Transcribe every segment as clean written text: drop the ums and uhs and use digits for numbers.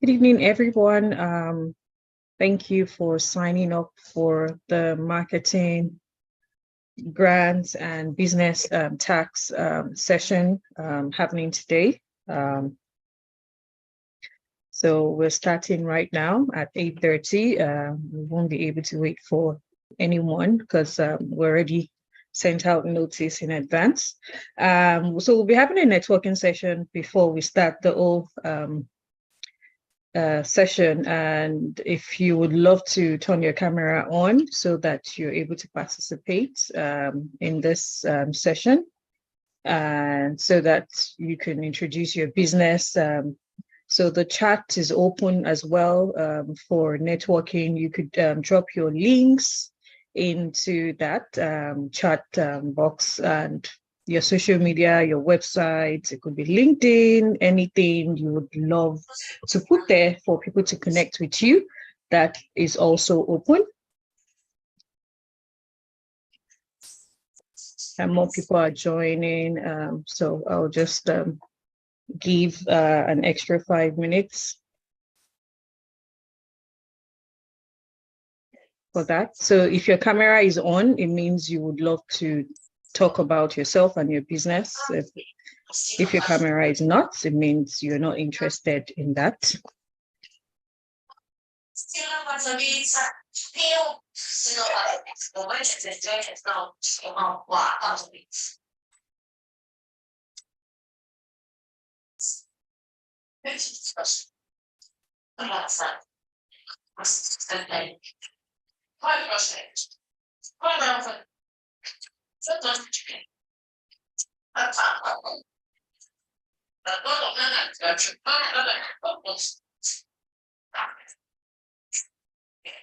Good evening, everyone. Thank you for signing up for the marketing grants and business tax session happening today. So we're starting right now at 8:30. We won't be able to wait for anyone because we already sent out notice in advance. So we'll be having a networking session before we start the whole session, and if you would love to turn your camera on so that you're able to participate in this session, and so that you can introduce your business. So the chat is open as well for networking. You could drop your links into that chat box, and your social media, your website, it could be LinkedIn, anything you would love to put there for people to connect with you, that is also open. And more people are joining, so I'll just give an extra 5 minutes for that. So if your camera is on, it means you would love to talk about yourself and your business. If your camera is not, it means you're not interested in that.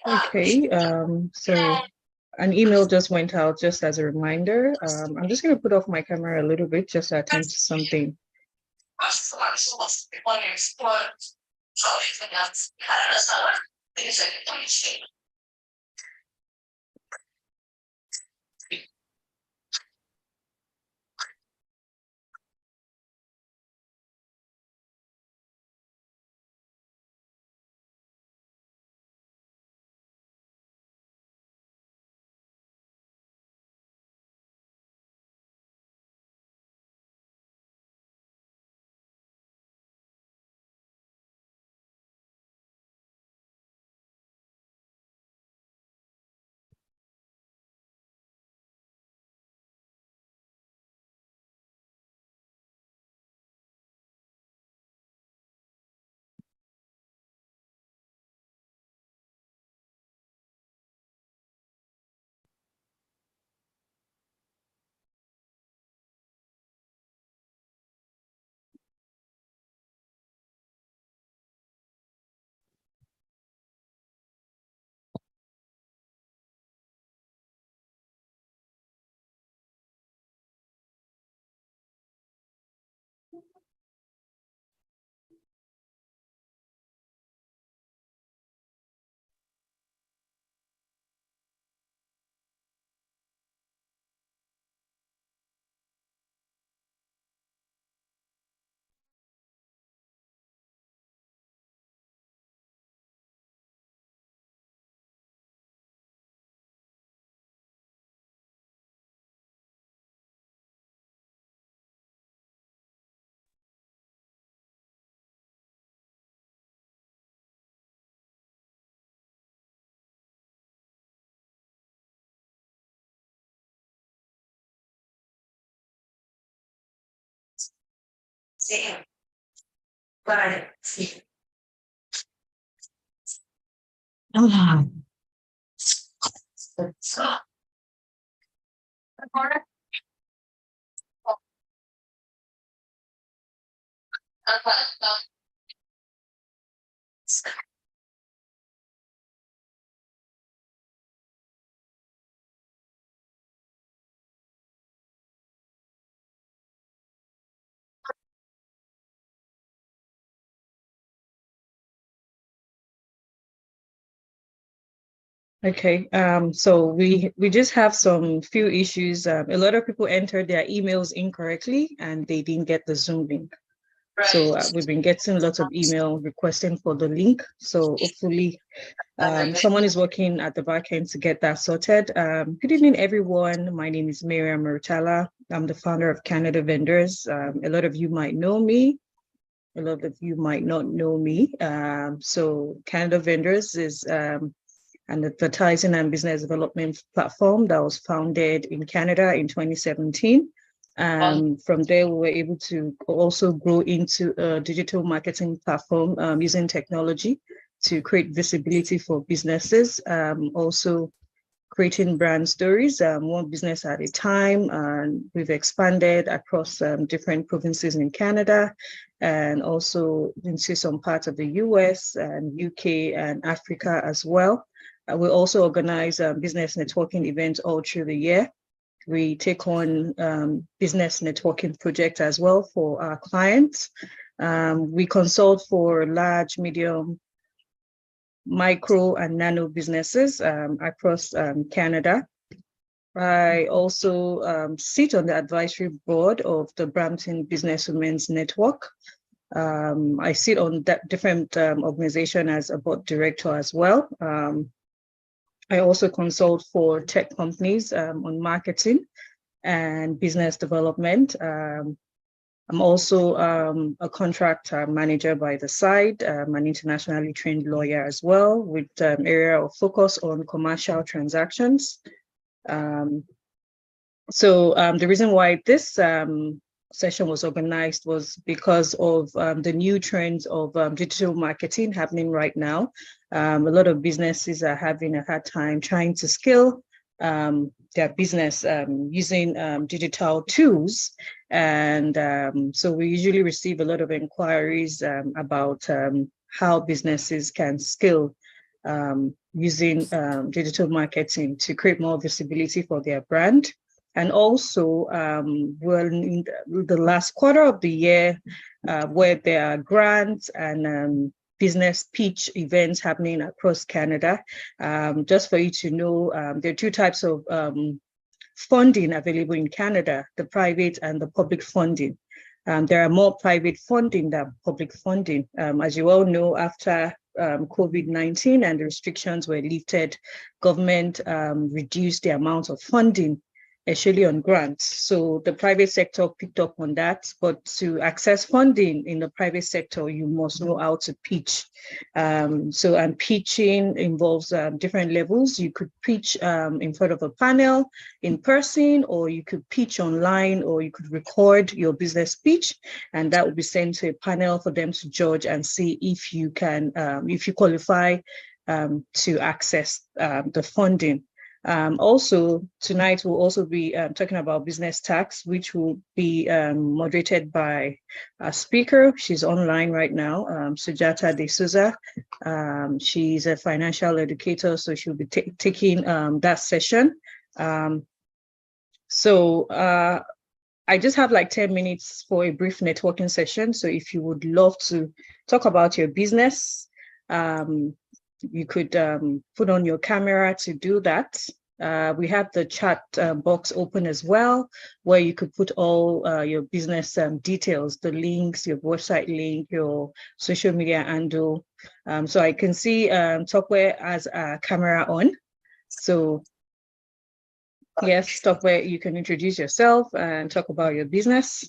Okay, so an email just went out just as a reminder. I'm just going to put off my camera a little bit just to attend to something. Okay, so we just have some few issues. A lot of people entered their emails incorrectly and they didn't get the Zoom link. So we've been getting lots of email requesting for the link. So hopefully someone is working at the back end to get that sorted. Good evening, everyone. My name is Miriam Murtala. I'm the founder of Canada Vendors. A lot of you might know me. A lot of you might not know me. So Canada Vendors is an advertising and business development platform that was founded in Canada in 2017. From there, we were able to also grow into a digital marketing platform using technology to create visibility for businesses, also creating brand stories, one business at a time. And we've expanded across different provinces in Canada and also into some parts of the US and UK and Africa as well. We also organize business networking events all through the year. We take on business networking projects as well for our clients. We consult for large, medium, micro, and nano businesses across Canada. I also sit on the advisory board of the Brampton Business Women's Network. I sit on that different organization as a board director as well. I also consult for tech companies on marketing and business development. I'm also a contract manager by the side. I'm an internationally trained lawyer as well with area of focus on commercial transactions. The reason why this session was organized was because of the new trends of digital marketing happening right now. A lot of businesses are having a hard time trying to scale their business using digital tools. And so we usually receive a lot of inquiries about how businesses can scale using digital marketing to create more visibility for their brand. And also, well, in the last quarter of the year, where there are grants and business pitch events happening across Canada. Just for you to know, there are two types of funding available in Canada, the private and the public funding. There are more private funding than public funding. As you all know, after COVID-19 and the restrictions were lifted, government reduced the amount of funding, especially on grants. So the private sector picked up on that, but to access funding in the private sector, you must know how to pitch. And pitching involves different levels. You could pitch in front of a panel in person, or you could pitch online, or you could record your business pitch, and that will be sent to a panel for them to judge and see if you can, if you qualify to access the funding. Also, tonight we'll also be talking about business tax, which will be moderated by a speaker. She's online right now, Sujata De Souza. She's a financial educator, so she'll be taking that session. I just have like 10 minutes for a brief networking session. So if you would love to talk about your business, you could put on your camera to do that. We have the chat box open as well, where you could put all your business details, the links, your website link, your social media handle. So I can see Talkware has a camera on. So yes, Talkware, you can introduce yourself and talk about your business.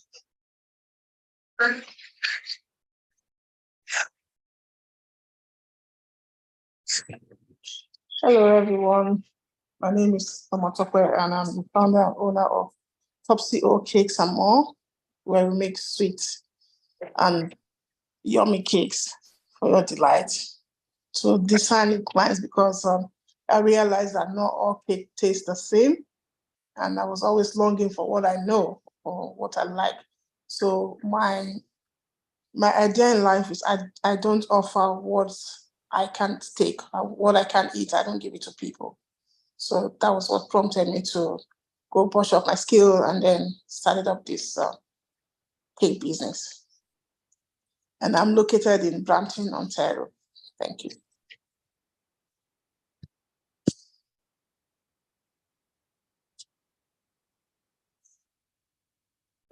Hello, everyone. My name is Talkware, and I'm the founder and owner of Top CO Cakes and More, where we make sweet and yummy cakes for your delight. To discerning clients, because I realized that not all cake tastes the same, and I was always longing for what I know or what I like. So my idea in life is I don't offer what I can't take, what I can't eat. I don't give it to people. So that was what prompted me to go brush up my skill and then started up this cake business. And I'm located in Brampton, Ontario. Thank you.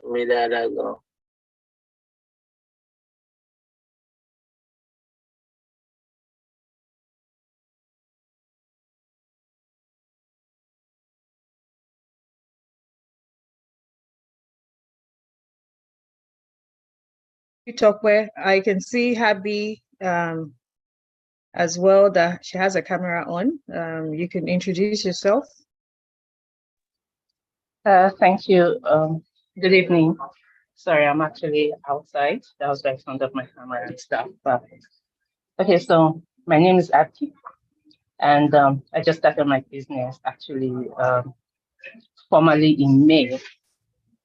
Where did I go? You talk where I can see Happy as well, that she has a camera on. You can introduce yourself. Thank you. Good evening. Sorry, I'm actually outside. That was why I turned off my camera and stuff. But okay, so my name is Abdi, and I just started my business actually formally in May.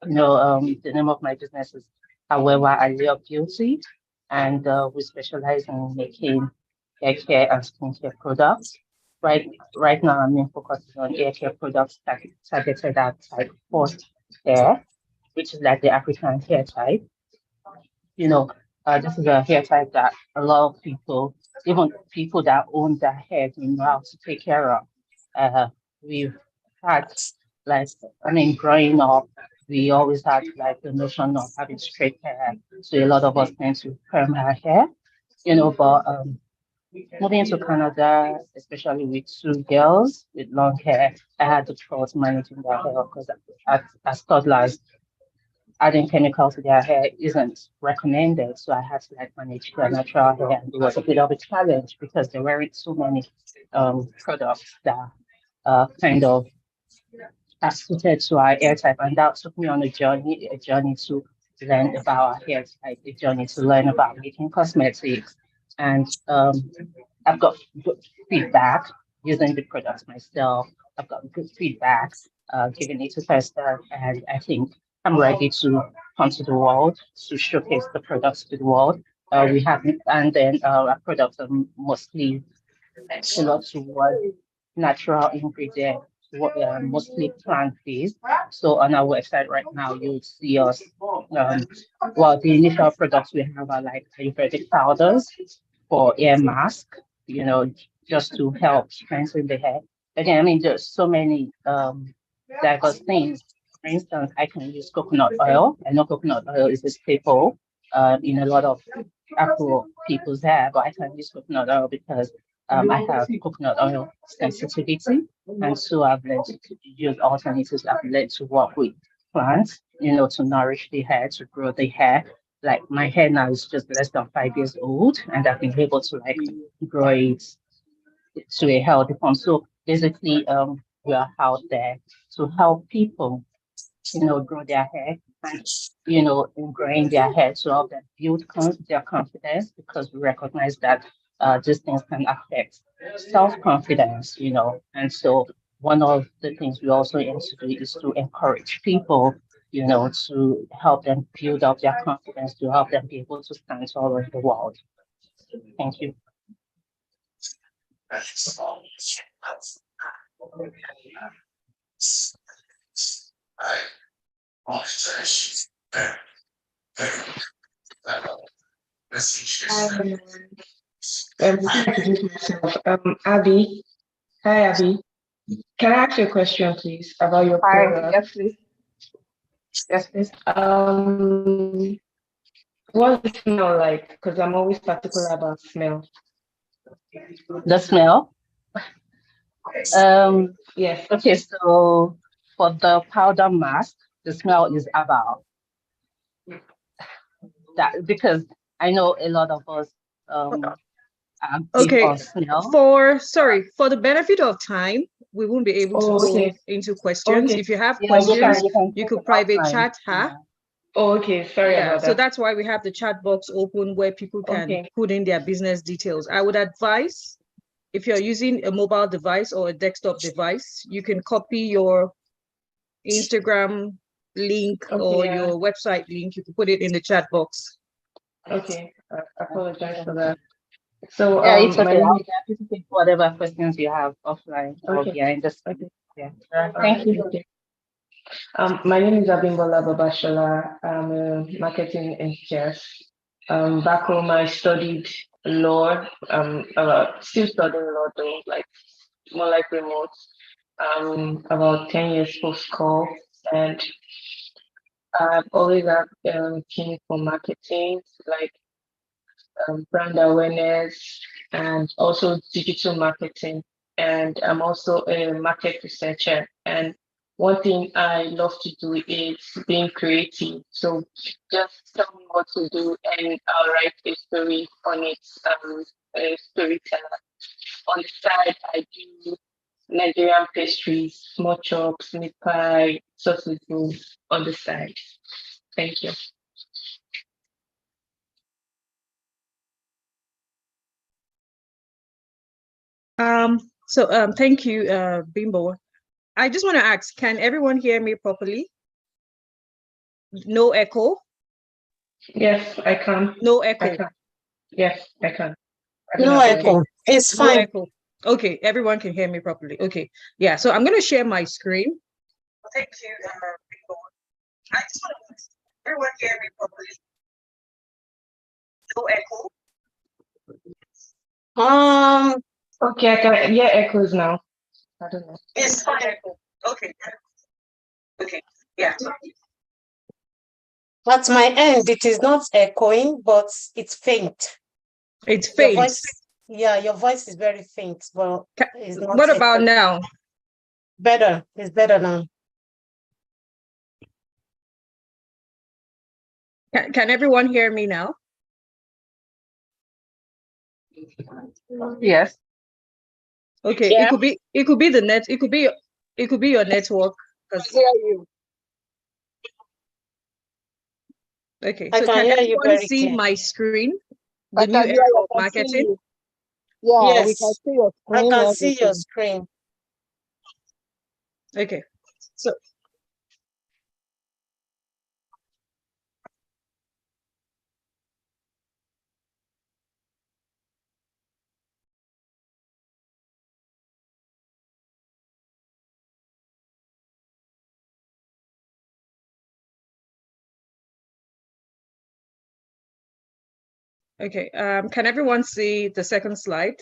The name of my business is Awewa Allure Beauty, and we specialize in making hair care and skincare products. Right now, I'm focusing on hair care products targeted at type 4 hair, which is like the African hair type. This is a hair type that a lot of people, even people that own their hair, don't know how to take care of. We've had, growing up, we always had like the notion of having straight hair. So a lot of us tend to perm our hair, but moving to Canada, especially with 2 girls with long hair, I had to trust managing their hair because as toddlers, adding chemicals to their hair isn't recommended. So I had to manage their natural hair, and it was a bit of a challenge because there weren't so many products that kind of are suited to our hair type, and that took me on a journey to learn about our hair type, a journey to learn about making cosmetics, and I've got good feedback using the products myself. I've got good feedback, giving it to testers, and I think I'm ready to come to the world to showcase the products to the world. We have, and then our products are mostly similar to what natural ingredients, mostly plant-based. So on our website right now, you'll see us. The initial products we have are like Ayurvedic powders for hair mask, just to help strengthen the hair. Again, there's so many diverse things. For instance, I can use coconut oil. I know coconut oil is a staple in a lot of Afro people's hair, but I can use coconut oil because I have coconut oil sensitivity, and so I've learned to use alternatives. I've learned to work with plants, to nourish the hair, to grow the hair. Like my hair now is just less than 5 years old, and I've been able to grow it to a healthy form. So basically, we are out there to help people, grow their hair and, in growing their hair to help them build their confidence, because we recognize that these things can affect self-confidence, And so one of the things we also aim to do is to encourage people, to help them build up their confidence, to help them be able to stand all over the world. Thank you. Abby. Hi, Abby. Can I ask you a question, please, about your product? Yes, please. Yes, please. What's the smell like? Because I'm always particular about smell. The smell? Yes. Okay, so for the powder mask, the smell is about that, because I know a lot of us Okay, on smell. For the benefit of time, we won't be able to go into questions. Okay. If you have Yeah, questions, you can you could private offline. chat her. Yeah. Oh, okay. Sorry Yeah, about so that. that's why we have the chat box open where people can Okay. put in their business details. I would advise if you're using a mobile device or a desktop device, you can copy your Instagram link Okay, or yeah. your website link. You can put it in the chat box. Okay. I apologize for that. So, Yeah, it's my okay. name I'll is, be happy to take whatever questions you have offline or okay. behind the screen. Okay. Yeah. Thank you. Okay. My name is Abimbola Babashola. I'm a marketing enthusiast. Back home, I studied law. Still studying law though, like more like remote. About 10 years post call, and I've always had keen for marketing, like brand awareness, and also digital marketing. And I'm also a market researcher. And one thing I love to do is being creative. So just tell me what to do, and I'll write a story on it. A storyteller. On the side, I do Nigerian pastries, small chops, meat pie, sausage rolls on the side. Thank you. Thank you, Bimbo. I just want to ask, can everyone hear me properly? No echo? Yes, I can. No I echo. can. Yes, I can. No echo. It's No fine. echo. Okay, everyone can hear me properly. Okay, yeah. So I'm going to share my screen. Thank you, Bimbo. I just want to ask, everyone hear me properly? No echo. Okay, I can hear echoes now. I don't know. It's fine. Okay. Okay. Yeah. At my end, it is not echoing, but it's faint. It's Your faint. voice, yeah, your voice is very faint, but it's not What about echoing. now? Better. It's better now. Can everyone hear me now? Yes. Okay. Yeah. It could be the net. It could be your network. Hear you. Okay. I So can can hear you everyone very see clear. my screen? I The new can hear era you. of I can see marketing. you. Yeah, we can Yes, see your I screen. can see your everything. screen. Okay. So okay. Can everyone see the second slide?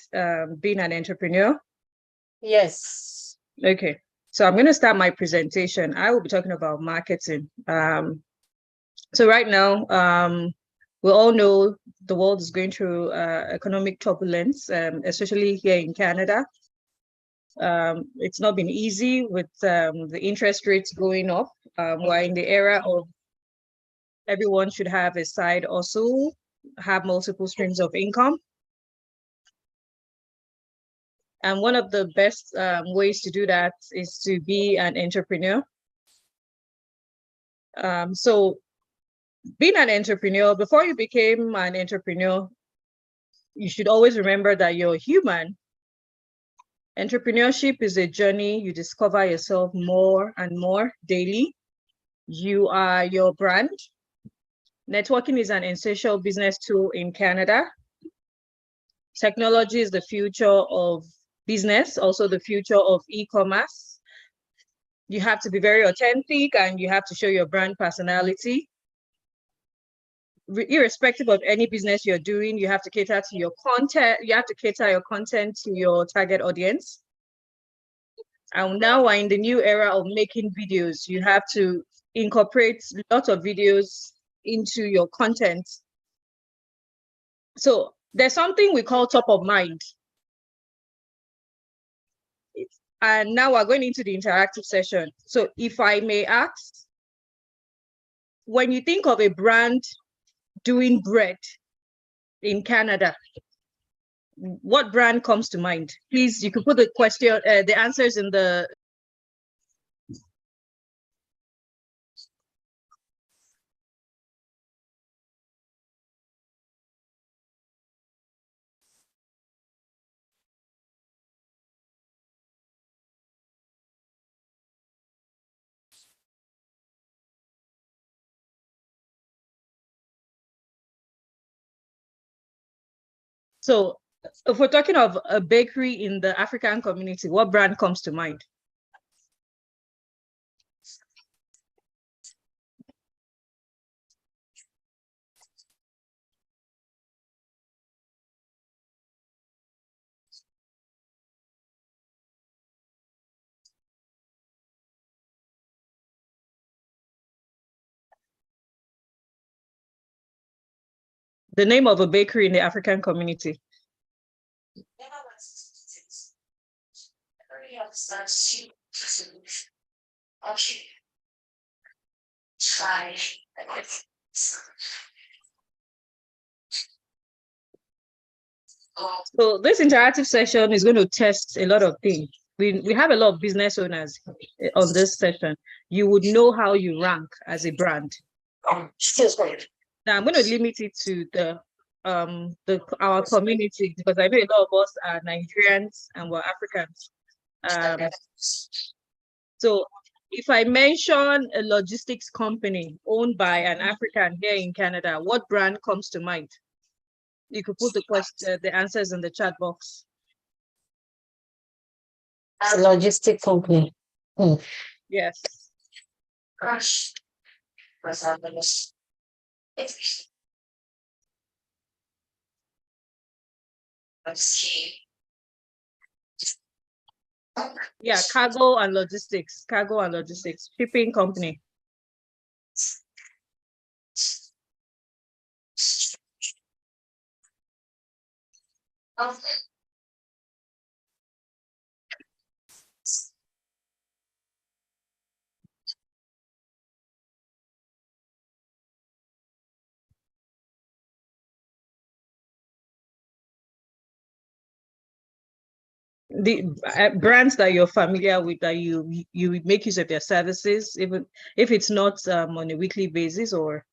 Being an entrepreneur. Yes. Okay. So I'm going to start my presentation. I will be talking about marketing. So right now, we all know the world is going through economic turbulence, especially here in Canada. It's not been easy with the interest rates going up. We're in the era of everyone should have a side hustle, have multiple streams of income. And one of the best ways to do that is to be an entrepreneur. So being an entrepreneur, before you became an entrepreneur, you should always remember that you're human. Entrepreneurship is a journey. You discover yourself more and more daily. You are your brand. Networking is an essential business tool in Canada. Technology is the future of business, also the future of e-commerce. You have to be very authentic and you have to show your brand personality. Irrespective of any business you're doing, you have to cater to your content. You have to cater your content to your target audience. And now we're in the new era of making videos. You have to incorporate lots of videos into your content. So there's something we call top of mind. And now we're going into the interactive session. So if I may ask, when you think of a brand doing bread in Canada, what brand comes to mind? Please, you can put the question, the answers in the. So if we're talking of a bakery in the African community, what brand comes to mind? The name of a bakery in the African community. Okay. Try. So this interactive session is going to test a lot of things. We have a lot of business owners on this session. You would know how you rank as a brand. Now I'm going to limit it to our community because I know a lot of us are Nigerians and we're Africans. So if I mention a logistics company owned by an African here in Canada, what brand comes to mind? You could put the answers in the chat box. A logistic company. Yes. Crush. Yeah, cargo and logistics, shipping company. The brands that you're familiar with, that you make use of their services, even if it's not on a weekly basis, or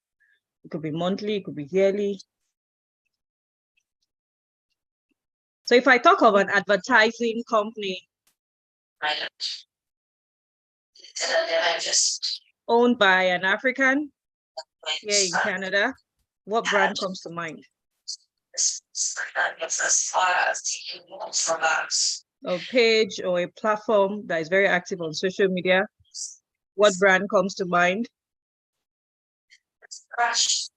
it could be monthly, it could be yearly. So if I talk of an advertising company owned by an African here in Canada, what brand comes to mind? A page or a platform that is very active on social media, what brand comes to mind? Crush.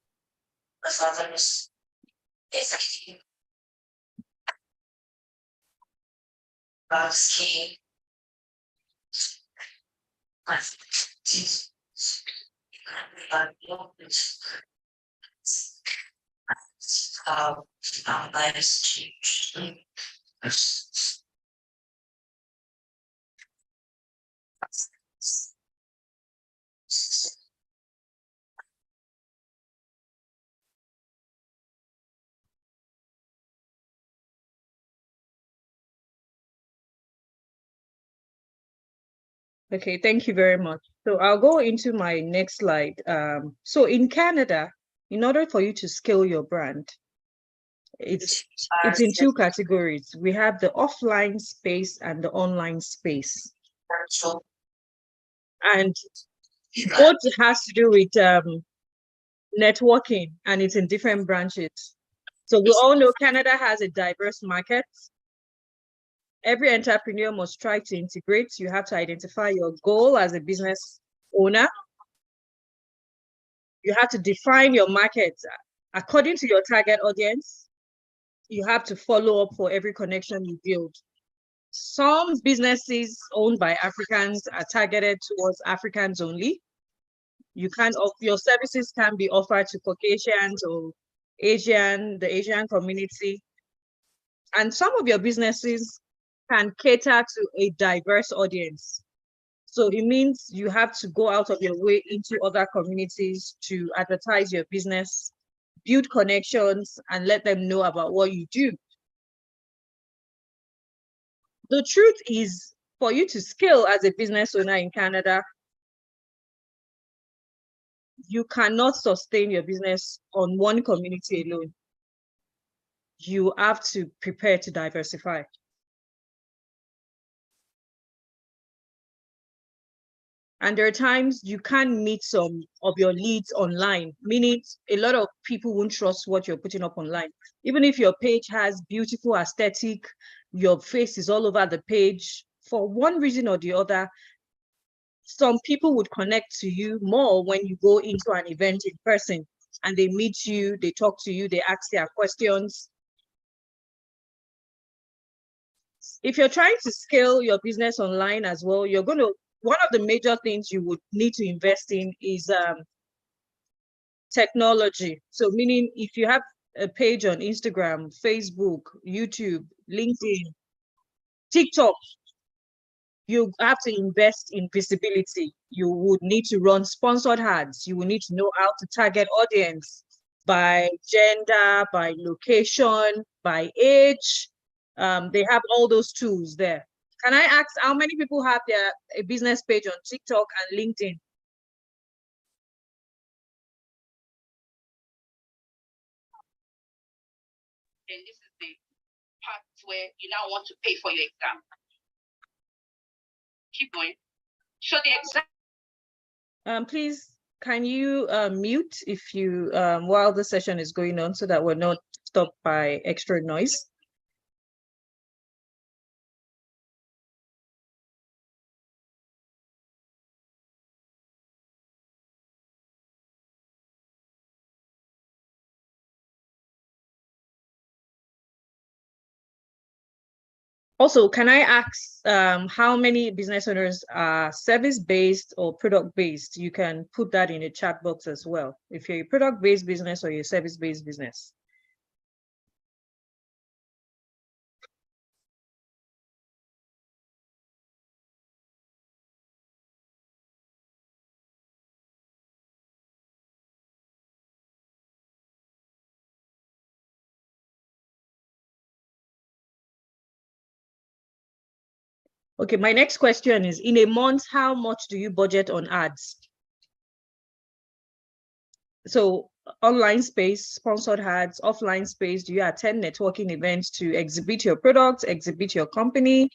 Okay, thank you very much. So I'll go into my next slide. So in Canada, in order for you to scale your brand, it's in two categories. We have the offline space and the online space. And both has to do with networking, and it's in different branches. So we all know Canada has a diverse market. Every entrepreneur must try to integrate. You have to identify your goal as a business owner. You have to define your market according to your target audience. You have to follow up for every connection you build. Some businesses owned by Africans are targeted towards Africans only. Your services can be offered to Caucasians or the Asian community. And some of your businesses can cater to a diverse audience. So it means you have to go out of your way into other communities to advertise your business, build connections, and let them know about what you do. The truth is, for you to scale as a business owner in Canada, you cannot sustain your business on one community alone. You have to prepare to diversify. And there are times you can't meet some of your leads online, meaning a lot of people won't trust what you're putting up online. Even if your page has beautiful aesthetic, your face is all over the page, for one reason or the other, some people would connect to you more when you go into an event in person and they meet you, they talk to you, they ask their questions. If you're trying to scale your business online as well, one of the major things you would need to invest in is technology. So meaning if you have a page on Instagram, Facebook, YouTube, LinkedIn, TikTok, you have to invest in visibility. You would need to run sponsored ads. You will need to know how to target audience by gender, by location, by age. They have all those tools there. Can I ask how many people have a business page on TikTok and LinkedIn? And this is the part where you now want to pay for your exam. Keep going. So the exam. Please, can you mute if you while the session is going on so that we're not stopped by extra noise? Also, can I ask how many business owners are service-based or product-based? You can put that in the chat box as well. If you're a product-based business or you're a service-based business. Okay, my next question is, in a month, how much do you budget on ads? So online space, sponsored ads, offline space, do you attend networking events to exhibit your products, exhibit your company?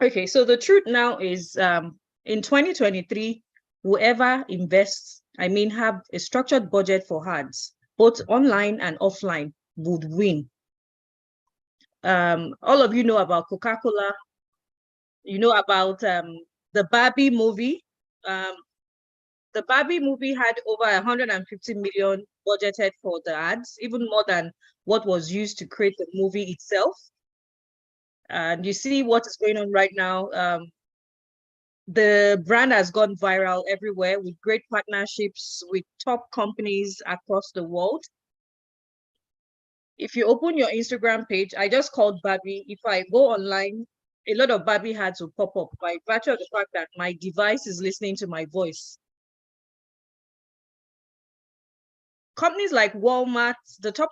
Okay, so the truth now is in 2023, whoever invests, have a structured budget for ads, both online and offline, would win. All of you know about Coca-Cola, you know about the Barbie movie. The Barbie movie had over 150 million budgeted for the ads, even more than what was used to create the movie itself. And you see what is going on right now. The brand has gone viral everywhere with great partnerships with top companies across the world. If you open your Instagram page, I just called Barbie. If I go online, a lot of Barbie ads will pop up by virtue of the fact that my device is listening to my voice. Companies like Walmart, the top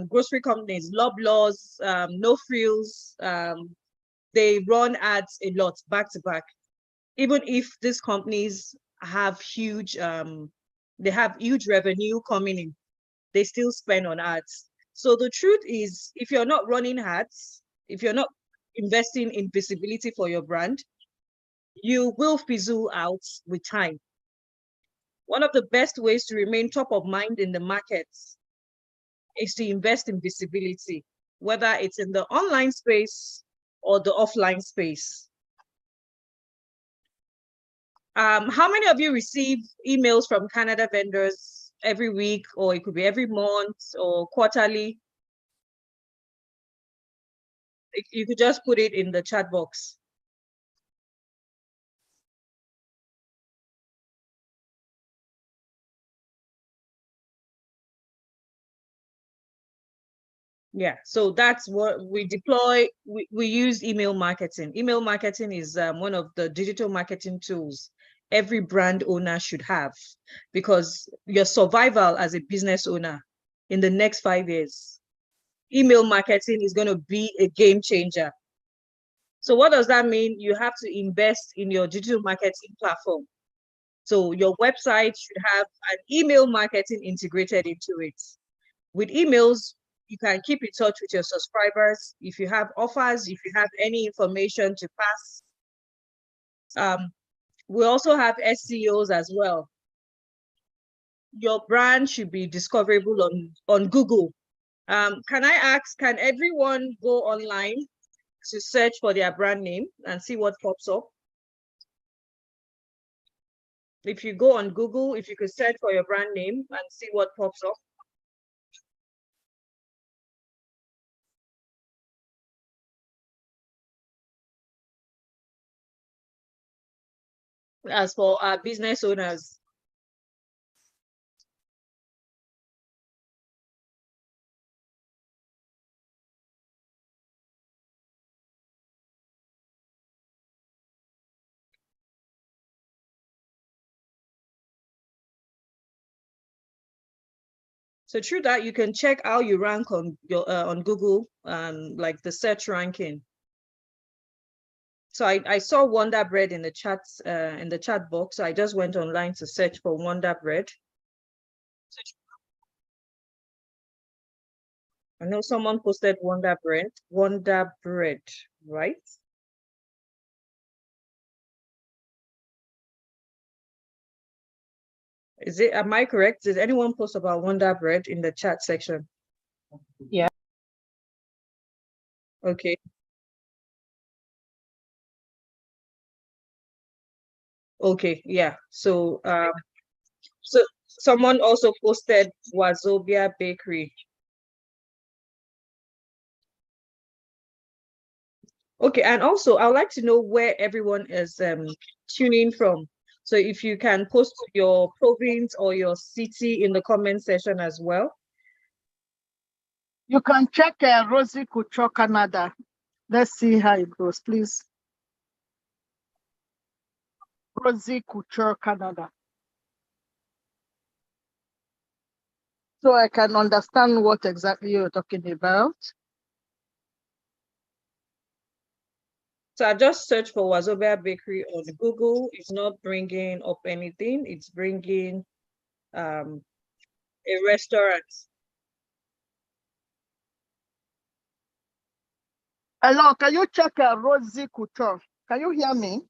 grocery companies, Loblaws, No Frills, they run ads a lot back to back. Even if these companies have huge, they have huge revenue coming in, they still spend on ads. So the truth is, if you're not running ads, if you're not investing in visibility for your brand, you will fizzle out with time. One of the best ways to remain top of mind in the markets is to invest in visibility, whether it's in the online space or the offline space. How many of you receive emails from Canada vendors every week, or it could be every month or quarterly? You could just put it in the chat box. Yeah, so that's what we deploy. We use email marketing. Email marketing is one of the digital marketing tools every brand owner should have, because your survival as a business owner in the next 5 years email marketing is going to be a game changer. So what does that mean? You have to invest in your digital marketing platform. So your website should have an email marketing integrated into it. With emails, you can keep in touch with your subscribers. If you have offers, if you have any information to pass. We also have SEOs as well. Your brand should be discoverable on Google. Can I ask, can everyone go online to search for their brand name and see what pops up? If you go on Google, if you could search for your brand name and see what pops up. As for our business owners, so through that, you can check how you rank on your on Google, like the search ranking. So I saw Wonder Bread in the chat box. So I just went online to search for Wonder Bread. I know someone posted Wonder Bread, right? Am I correct? Did anyone post about Wonder Bread in the chat section? Yeah. Okay. Okay, yeah. So so someone also posted Wazobia Bakery. Okay, and also I would like to know where everyone is tuning from. So if you can post your province or your city in the comment section as well. You can check Rosie Couture Canada. Let's see how it goes, please. Rosie Couture Canada. So I can understand what exactly you're talking about. So I just searched for Wazobia Bakery on Google. It's not bringing up anything. It's bringing a restaurant. Hello, can you check Rosie Couture? Can you hear me?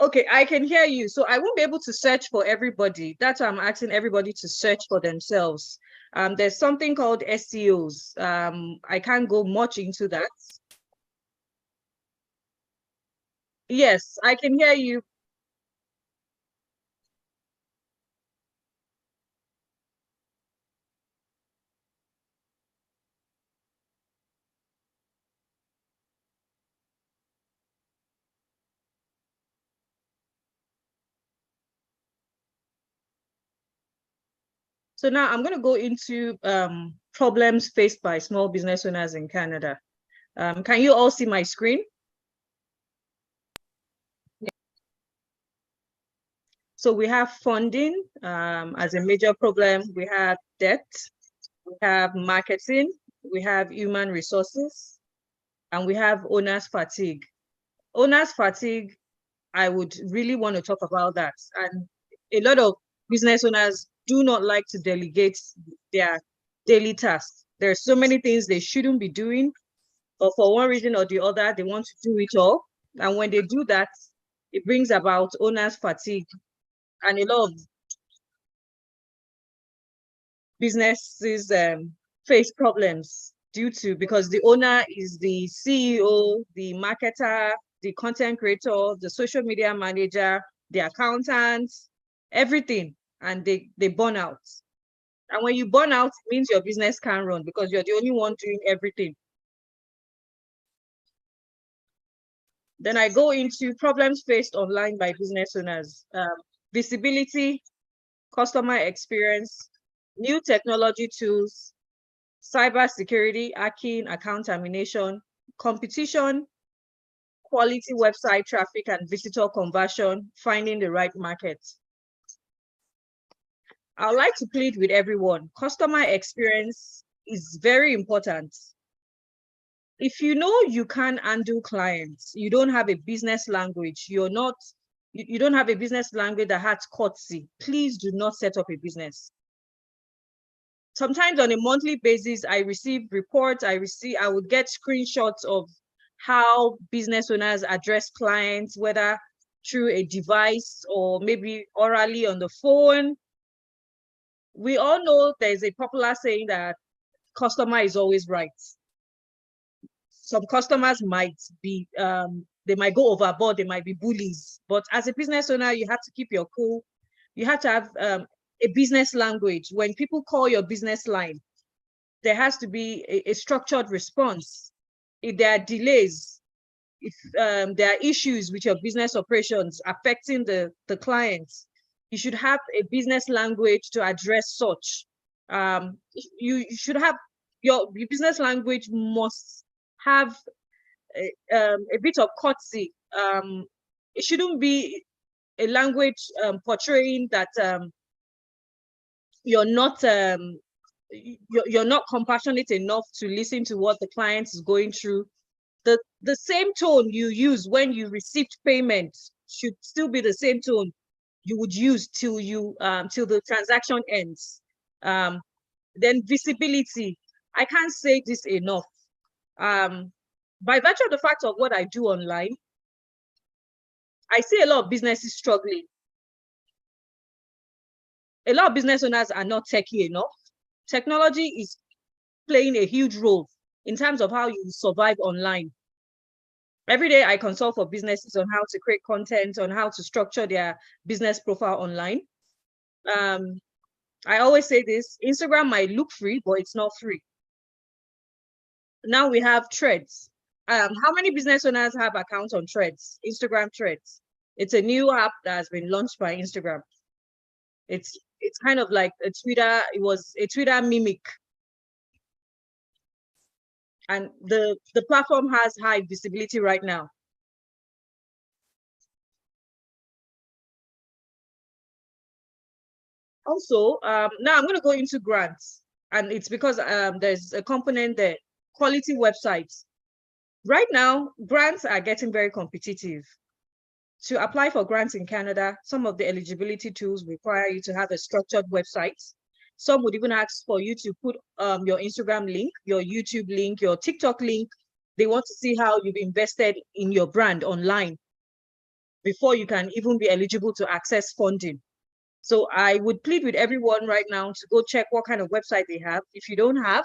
Okay, I can hear you. So I won't be able to search for everybody. That's why I'm asking everybody to search for themselves. There's something called SEOs. I can't go much into that. Yes, I can hear you. So now I'm going to go into problems faced by small business owners in Canada. Can you all see my screen? So we have funding as a major problem. We have debt, we have marketing, we have human resources, and we have owner's fatigue. Owner's fatigue, I would really want to talk about that. And a lot of business owners do not like to delegate their daily tasks. There are so many things they shouldn't be doing, but for one reason or the other, they want to do it all. And when they do that, it brings about owner's fatigue. And a lot of businesses face problems because the owner is the CEO, the marketer, the content creator, the social media manager, the accountant, everything, and they burn out. And when you burn out, it means your business can't run because you're the only one doing everything. Then I go into problems faced online by business owners. Visibility, customer experience, new technology tools, cybersecurity, hacking, account termination, competition, quality website traffic and visitor conversion, finding the right market. I would like to plead with everyone. Customer experience is very important. if you know you can't handle clients, you don't have a business language, you don't have a business language that has courtesy, please do not set up a business. Sometimes on a monthly basis, I receive reports, I would get screenshots of how business owners address clients, whether through a device or maybe orally on the phone. We all know there's a popular saying that customer is always right. Some customers might be, they might go overboard, they might be bullies. But as a business owner, you have to keep your cool. You have to have a business language. When people call your business line, there has to be a structured response. If there are delays, if there are issues with your business operations affecting the clients, you should have a business language to address such. You should have, your business language must have a bit of courtesy. It shouldn't be a language portraying that you're not compassionate enough to listen to what the client is going through. The same tone you use when you received payment should still be the same tone you would use till the transaction ends. Then visibility. I can't say this enough. By virtue of the fact of what I do online, I see a lot of businesses struggling. A lot of business owners are not techy enough. Technology is playing a huge role in terms of how you survive online. Every day I consult for businesses on how to create content, on how to structure their business profile online. I always say this, Instagram might look free, but it's not free. Now we have Threads. How many business owners have accounts on Threads? Instagram Threads. It's a new app that has been launched by Instagram. It's kind of like a Twitter. It was a Twitter mimic. And the platform has high visibility right now. Also, now I'm going to go into grants. And it's because there's a component there, quality websites. Right now, grants are getting very competitive. To apply for grants in Canada, some of the eligibility tools require you to have a structured website. Some would even ask for you to put your Instagram link, your YouTube link, your TikTok link. They want to see how you've invested in your brand online before you can even be eligible to access funding. So I would plead with everyone right now to go check what kind of website they have. If you don't have,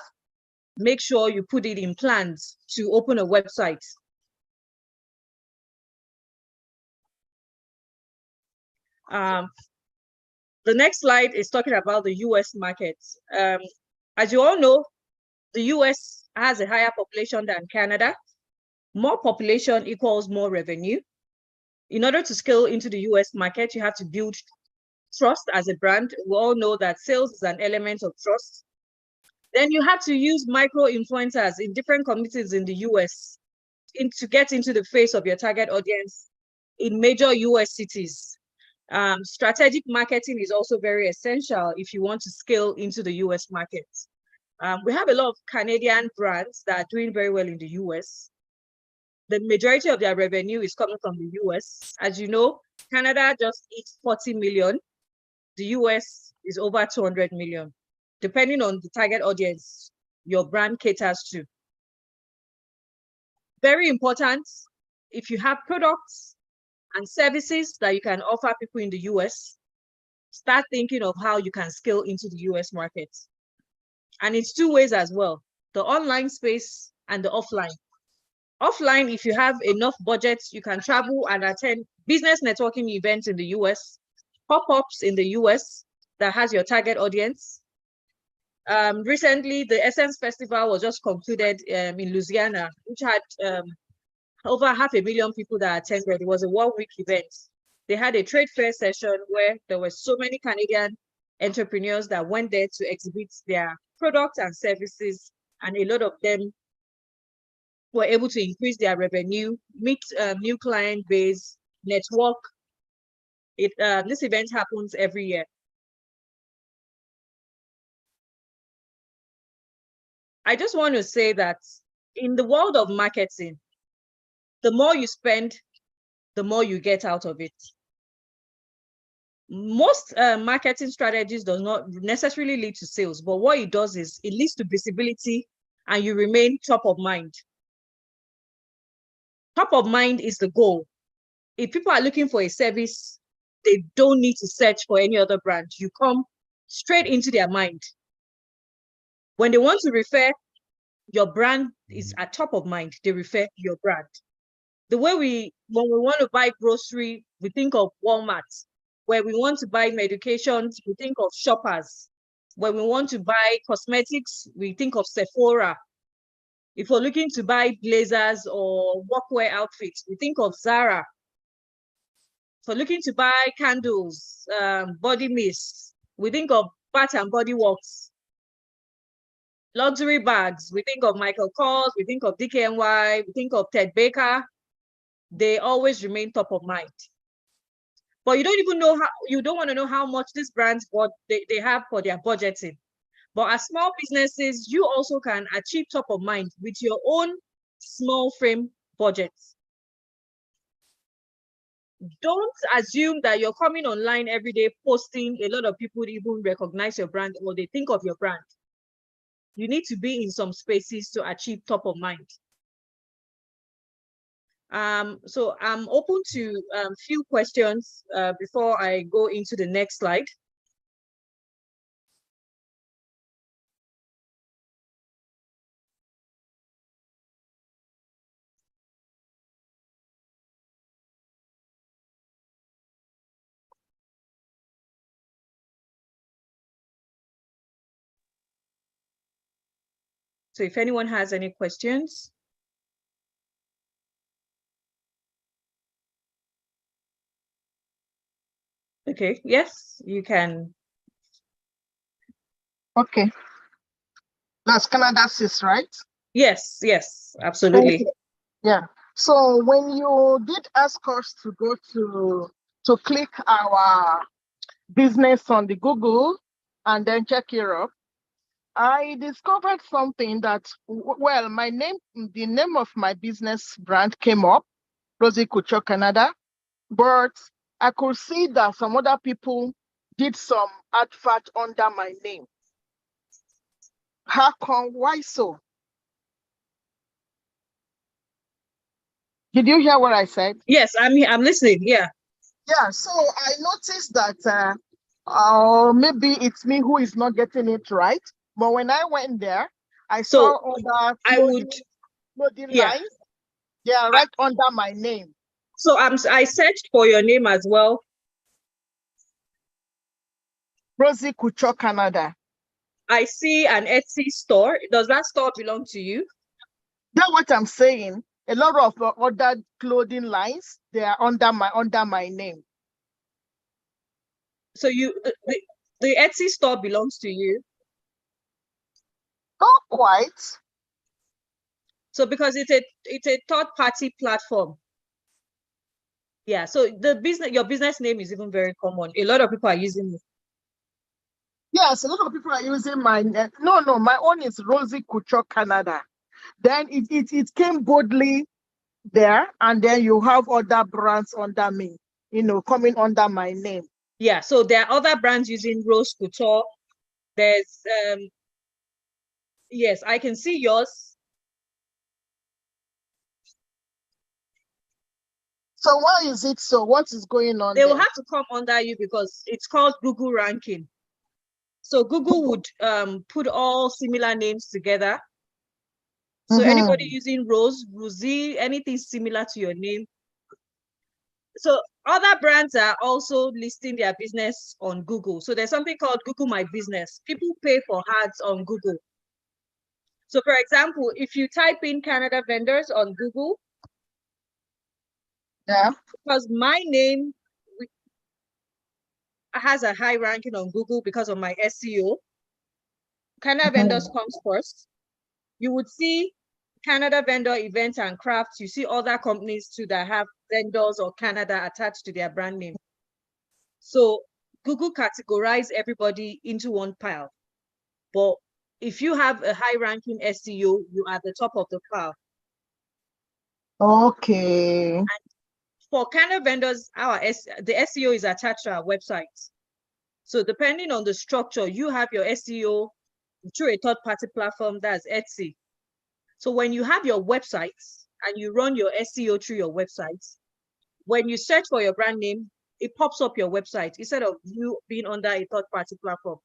make sure you put it in plans to open a website. The next slide is talking about the US market. As you all know, the US has a higher population than Canada. More population equals more revenue. In order to scale into the US market, you have to build trust as a brand. We all know that sales is an element of trust. Then you have to use micro influencers in different communities in the US to get into the face of your target audience in major US cities. Strategic marketing is also very essential if you want to scale into the US market. We have a lot of Canadian brands that are doing very well in the US. The majority of their revenue is coming from the US. As you know, Canada just eats 40 million. The US is over 200 million, depending on the target audience your brand caters to. Very important, if you have products and services that you can offer people in the US, start thinking of how you can scale into the US market. And it's two ways as well, the online space and the offline. Offline, if you have enough budget, you can travel and attend business networking events in the US, pop-ups in the US that has your target audience. Recently, the Essence Festival was just concluded in Louisiana, which had over 500,000 people that attended. It was a 1-week event. They had a trade fair session where there were so many Canadian entrepreneurs that went there to exhibit their products and services, and a lot of them were able to increase their revenue, meet new client base, network. This event happens every year. I just want to say that in the world of marketing, the more you spend, the more you get out of it. Most marketing strategies does not necessarily lead to sales, but what it does is it leads to visibility and you remain top of mind. Top of mind is the goal. If people are looking for a service, they don't need to search for any other brand. You come straight into their mind. When they want to refer, your brand is at top of mind. They refer your brand. The way when we want to buy grocery, we think of Walmart. When we want to buy medications, we think of Shoppers. When we want to buy cosmetics, we think of Sephora. If we're looking to buy blazers or workwear outfits, we think of Zara. If we're looking to buy candles, body mist, we think of Bath and Body Works. Luxury bags, we think of Michael Kors, we think of DKNY, we think of Ted Baker. They always remain top of mind. But you don't even know how, you don't want to know how much these brands what they have for their budgeting. But as small businesses, you also can achieve top of mind with your own small frame budgets. Don't assume that you're coming online every day posting, a lot of people even recognize your brand or they think of your brand. You need to be in some spaces to achieve top of mind. So I'm open to few questions before I go into the next slide. So if anyone has any questions. Okay, yes, you can. Okay. That's Canada Sis, right? Yes, yes, absolutely. Okay. Yeah. So when you did ask us to go to click our business on the Google and then check Europe, I discovered something that, well, the name of my business brand came up, Rosie Couture Canada, but I could see that some other people did some advert under my name. How come? Why so? Did you hear what I said? Yes, I'm listening. Yeah. Yeah. So I noticed that maybe it's me who is not getting it right. But when I went there, I So saw other I would, clothing yeah. lines. They are right under my name. So I searched for your name as well. Rosie Couture Canada. I see an Etsy store. Does that store belong to you? That's what I'm saying. A lot of other clothing lines, they are under my name. So the Etsy store belongs to you? Not quite. So because it's a third-party platform. Yeah. So your business name is even very common. A lot of people are using it. Yes, a lot of people are using my no, my own is Rosie Couture Canada. Then it came boldly there, and then you have other brands under me, coming under my name. Yeah, so there are other brands using Rose Couture. There's yes, I can see yours. So why is it so? What is going on? They will have to come under you because it's called Google ranking. So Google would put all similar names together. So anybody using Rosie, anything similar to your name. So other brands are also listing their business on Google. So there's something called Google My Business. People pay for ads on Google. So for example, if you type in Canada vendors on Google, yeah, because my name has a high ranking on Google because of my SEO, Canada vendors comes first. You would see Canada vendor events and crafts. You see other companies too that have vendors or Canada attached to their brand name. So Google categorize everybody into one pile. But if you have a high ranking SEO, you are at the top of the pile. Okay. For Canada vendors, the SEO is attached to our website. So depending on the structure, you have your SEO through a third-party platform, that's Etsy. So when you have your website and you run your SEO through your website, when you search for your brand name, it pops up your website instead of you being under a third-party platform.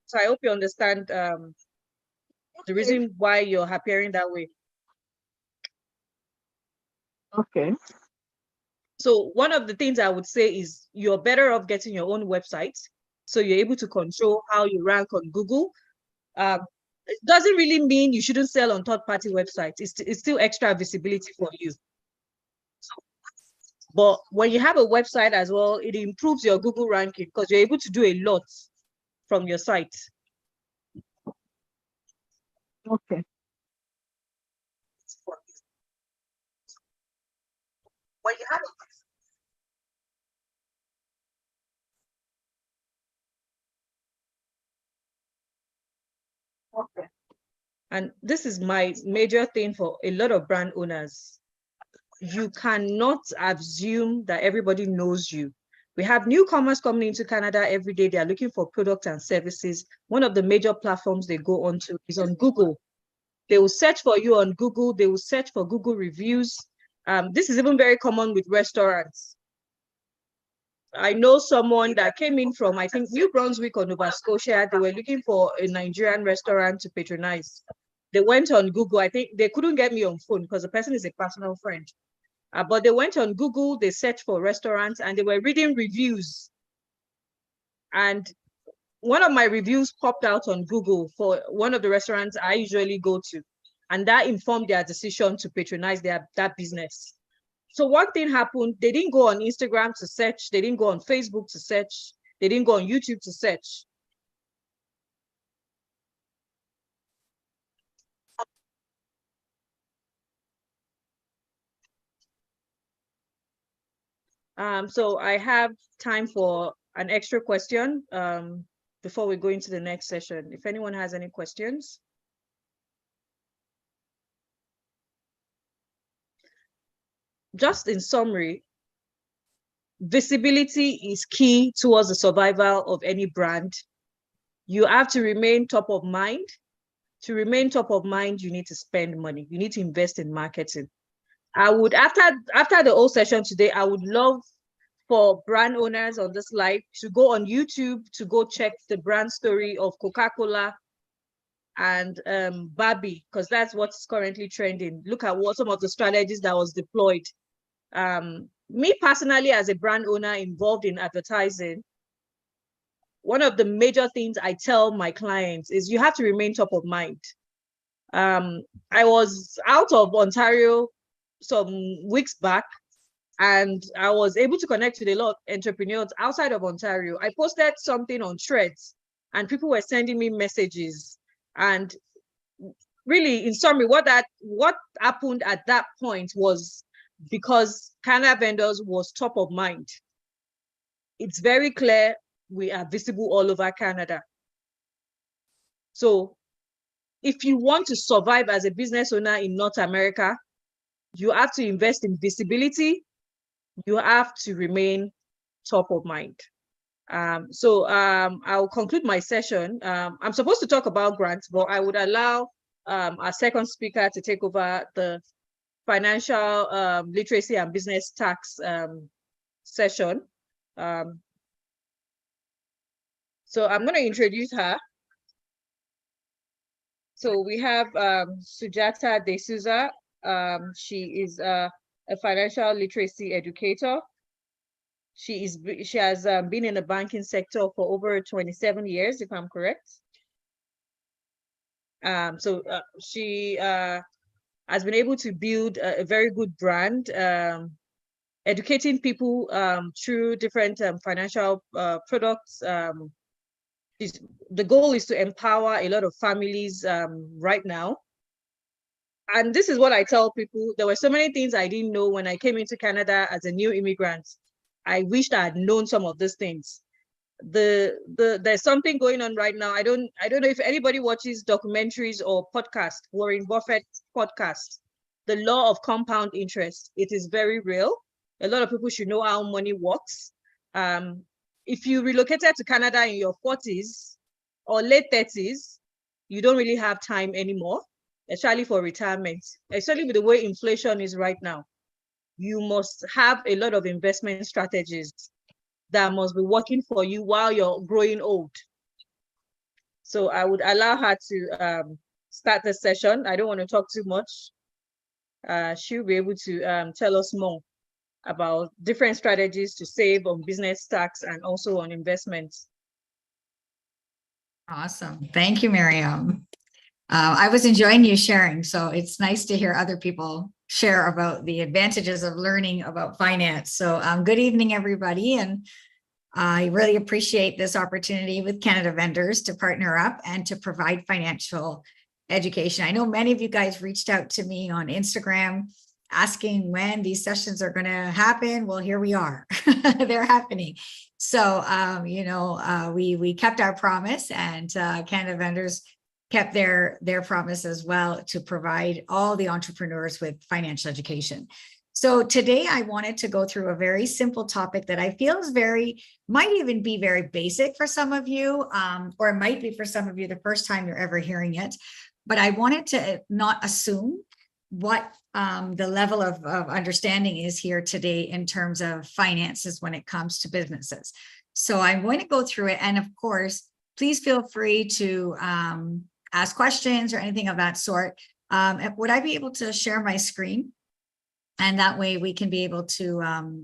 So I hope you understand the reason why you're appearing that way. Okay. So one of the things I would say is you're better off getting your own website, so you're able to control how you rank on Google. It doesn't really mean you shouldn't sell on third-party websites. It's still extra visibility for you. But when you have a website as well, it improves your Google ranking because you're able to do a lot from your site. Okay. When you have Okay. and this is my major thing for a lot of brand owners. You cannot assume that everybody knows you. We have newcomers coming into Canada every day. They are looking for products and services. One of the major platforms they go onto is on Google. They will search for you on Google. They will search for Google reviews. This is even very common with restaurants. I know someone that came in from, I think, New Brunswick or Nova Scotia. They were looking for a Nigerian restaurant to patronize. They went on Google. I think they couldn't get me on phone because the person is a personal friend. But they went on Google, they searched for restaurants, and they were reading reviews. And one of my reviews popped out on Google for one of the restaurants I usually go to. And that informed their decision to patronize that business. So one thing happened, they didn't go on Instagram to search, they didn't go on Facebook to search, they didn't go on YouTube to search. So I have time for an extra question before we go into the next session. If anyone has any questions. Just in summary, visibility is key towards the survival of any brand. You have to remain top of mind. To remain top of mind, you need to spend money. You need to invest in marketing. I would, after the whole session today, I would love for brand owners on this live to go on YouTube to go check the brand story of Coca-Cola and Barbie, because that's what's currently trending. Look at what some of the strategies that was deployed. Me personally, as a brand owner involved in advertising, one of the major things I tell my clients is you have to remain top of mind. I was out of Ontario some weeks back, and I was able to connect with a lot of entrepreneurs outside of Ontario. I posted something on Threads, and people were sending me messages. And really, in summary, what happened at that point was because Canada vendors was top of mind. It's very clear we are visible all over Canada. So if you want to survive as a business owner in North America, you have to invest in visibility. You have to remain top of mind. I'll conclude my session. I'm supposed to talk about grants, but I would allow our second speaker to take over the financial literacy and business tax session. So I'm going to introduce her. So we have Sujata De Souza. She is a financial literacy educator. She has been in the banking sector for over 27 years, if I'm correct. She has been able to build a very good brand, educating people through different financial products. The goal is to empower a lot of families right now. And this is what I tell people. There were so many things I didn't know when I came into Canada as a new immigrant. I wished I had known some of these things. there's something going on right now. I don't know if anybody watches documentaries or podcasts, Warren Buffett podcast, the law of compound interest. It is very real. A lot of people should know how money works. If you relocated to Canada in your 40s or late 30s, you don't really have time anymore, especially for retirement, especially with the way inflation is right now. You must have a lot of investment strategies that must be working for you while you're growing old. So I would allow her to start the session. I don't want to talk too much. She'll be able to tell us more about different strategies to save on business tax and also on investments. Awesome. Thank you, Miriam. I was enjoying you sharing, so it's nice to hear other people share about the advantages of learning about finance. So good evening, everybody. And I really appreciate this opportunity with Canada Vendors to partner up and to provide financial education. I know many of you guys reached out to me on Instagram asking when these sessions are going to happen. Well, here we are. They're happening. So, we kept our promise, and Canada Vendors kept their promise as well to provide all the entrepreneurs with financial education. So today I wanted to go through a very simple topic that I feel is might even be very basic for some of you, or it might be for some of you the first time you're ever hearing it. But I wanted to not assume what the level of understanding is here today in terms of finances when it comes to businesses. So I'm going to go through it. And of course, please feel free to ask questions or anything of that sort. Would I be able to share my screen? And that way we can be able to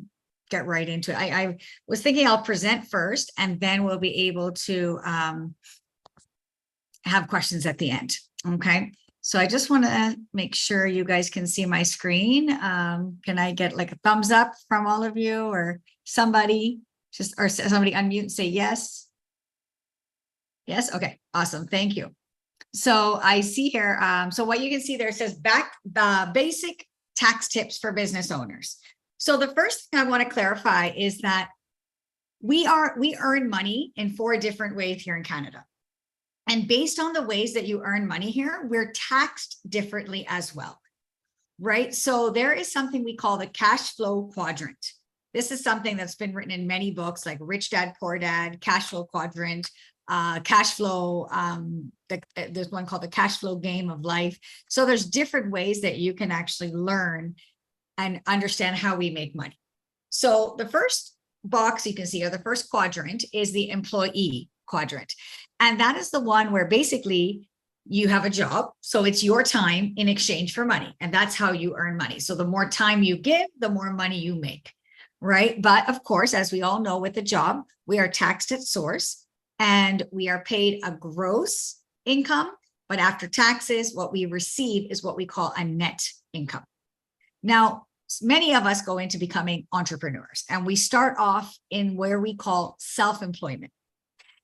get right into it. I was thinking I'll present first, and then we'll be able to have questions at the end. Okay. So I just want to make sure you guys can see my screen. Can I get like a thumbs up from all of you, or somebody or somebody unmute and say yes? Yes. Okay. Awesome. Thank you. So I see here. So what you can see there says basic tax tips for business owners. So the first thing I want to clarify is that we earn money in 4 different ways here in Canada. And based on the ways that you earn money here, we're taxed differently as well, right? So there is something we call the cash flow quadrant. This is something that's been written in many books like Rich Dad, Poor Dad, Cash Flow Quadrant, cash flow. There's one called the cash flow game of life. So there's different ways that you can actually learn and understand how we make money. So the first box you can see, or the first quadrant, is the employee quadrant. And that is the one where basically you have a job. So it's your time in exchange for money. And that's how you earn money. So the more time you give, the more money you make, right? But of course, as we all know with the job, we are taxed at source and we are paid a gross income. But after taxes, what we receive is what we call a net income. Now, many of us go into becoming entrepreneurs, and we start off in where we call self-employment.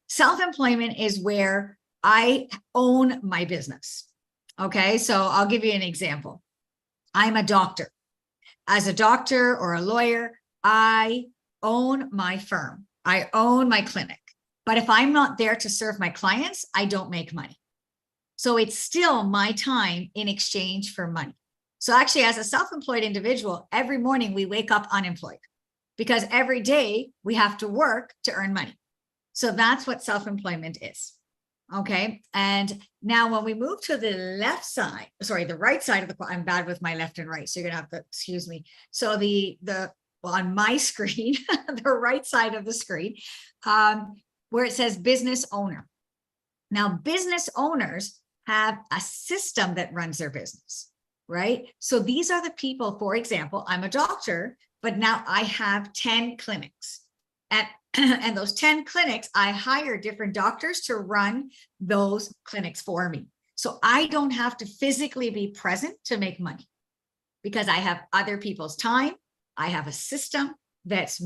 Self-employment is where I own my business. Okay, so I'll give you an example. I'm a doctor. As a doctor or a lawyer, I own my firm. I own my clinic. But if I'm not there to serve my clients, I don't make money. So it's still my time in exchange for money. So actually, as a self-employed individual, every morning we wake up unemployed because every day we have to work to earn money. So that's what self-employment is. Okay. And now when we move to the right side of the, I'm bad with my left and right. So you're going to have to excuse me. So on my screen, the right side of the screen, where it says business owner. Now, business owners have a system that runs their business, right? So these are the people, for example, I'm a doctor, but now I have 10 clinics. And those 10 clinics, I hire different doctors to run those clinics for me. So I don't have to physically be present to make money because I have other people's time. I have a system that's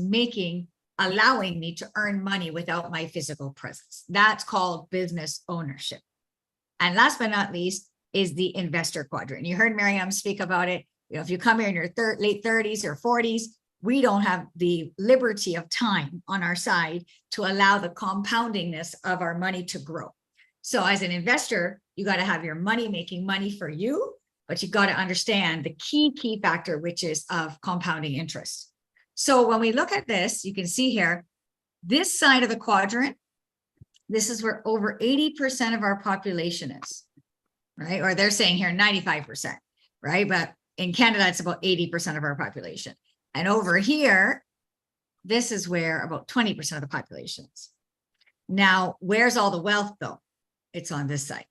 allowing me to earn money without my physical presence. That's called business ownership. And last but not least is the investor quadrant. You heard Miriam speak about it. If you come here in your late 30s or 40s, we don't have the liberty of time on our side to allow the compoundingness of our money to grow. So as an investor, you got to have your money making money for you, but you got to understand the key factor, which is of compounding interest. So when we look at this, you can see here, this side of the quadrant, this is where over 80% of our population is, right? Or they're saying here 95%, right? But in Canada, it's about 80% of our population. And over here, this is where about 20% of the population is. Now, where's all the wealth though? It's on this side,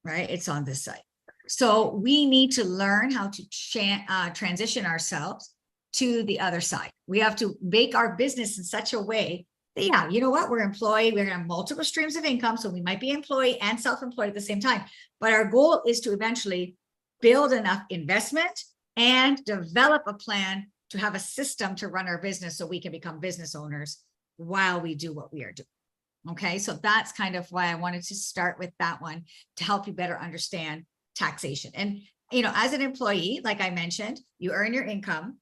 right? It's on this side. So we need to learn how to transition ourselves to the other side. We have to make our business in such a way that, yeah, you know what? We're employed, we're gonna have multiple streams of income. So we might be employee and self-employed at the same time. But our goal is to eventually build enough investment and develop a plan to have a system to run our business so we can become business owners while we do what we are doing. Okay, so that's kind of why I wanted to start with that one to help you better understand taxation. And, you know, as an employee, like I mentioned, you earn your income,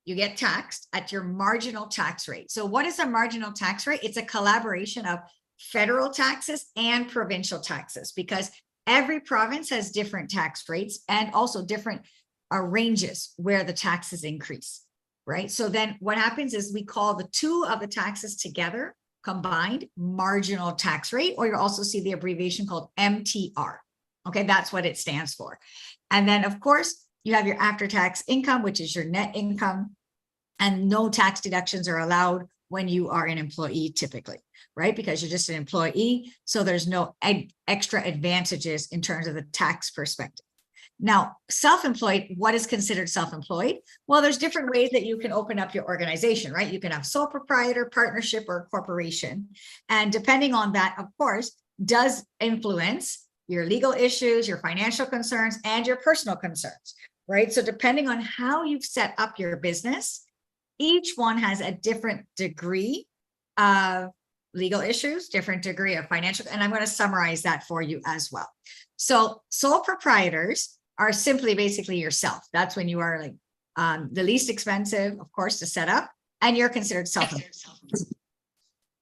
you get taxed at your marginal tax rate. So what is a marginal tax rate? It's a collaboration of federal taxes and provincial taxes, because every province has different tax rates and also different ranges where the taxes increase, right? So then what happens is we call the two of the taxes together combined marginal tax rate, or you'll also see the abbreviation called MTR. Okay, that's what it stands for. And then of course, you have your after-tax income, which is your net income, and no tax deductions are allowed when you are an employee typically, right? Because you're just an employee. So there's no extra advantages in terms of the tax perspective. Now, self-employed, what is considered self-employed? Well, there's different ways that you can open up your organization, right? You can have sole proprietor, partnership, or corporation. And depending on that, of course, does influence your legal issues, your financial concerns, and your personal concerns, right? So depending on how you've set up your business, each one has a different degree of legal issues, different degree of financial, and I'm going to summarize that for you as well. So sole proprietors are simply basically yourself. That's when you are like the least expensive, of course, to set up, and you're considered self-employed.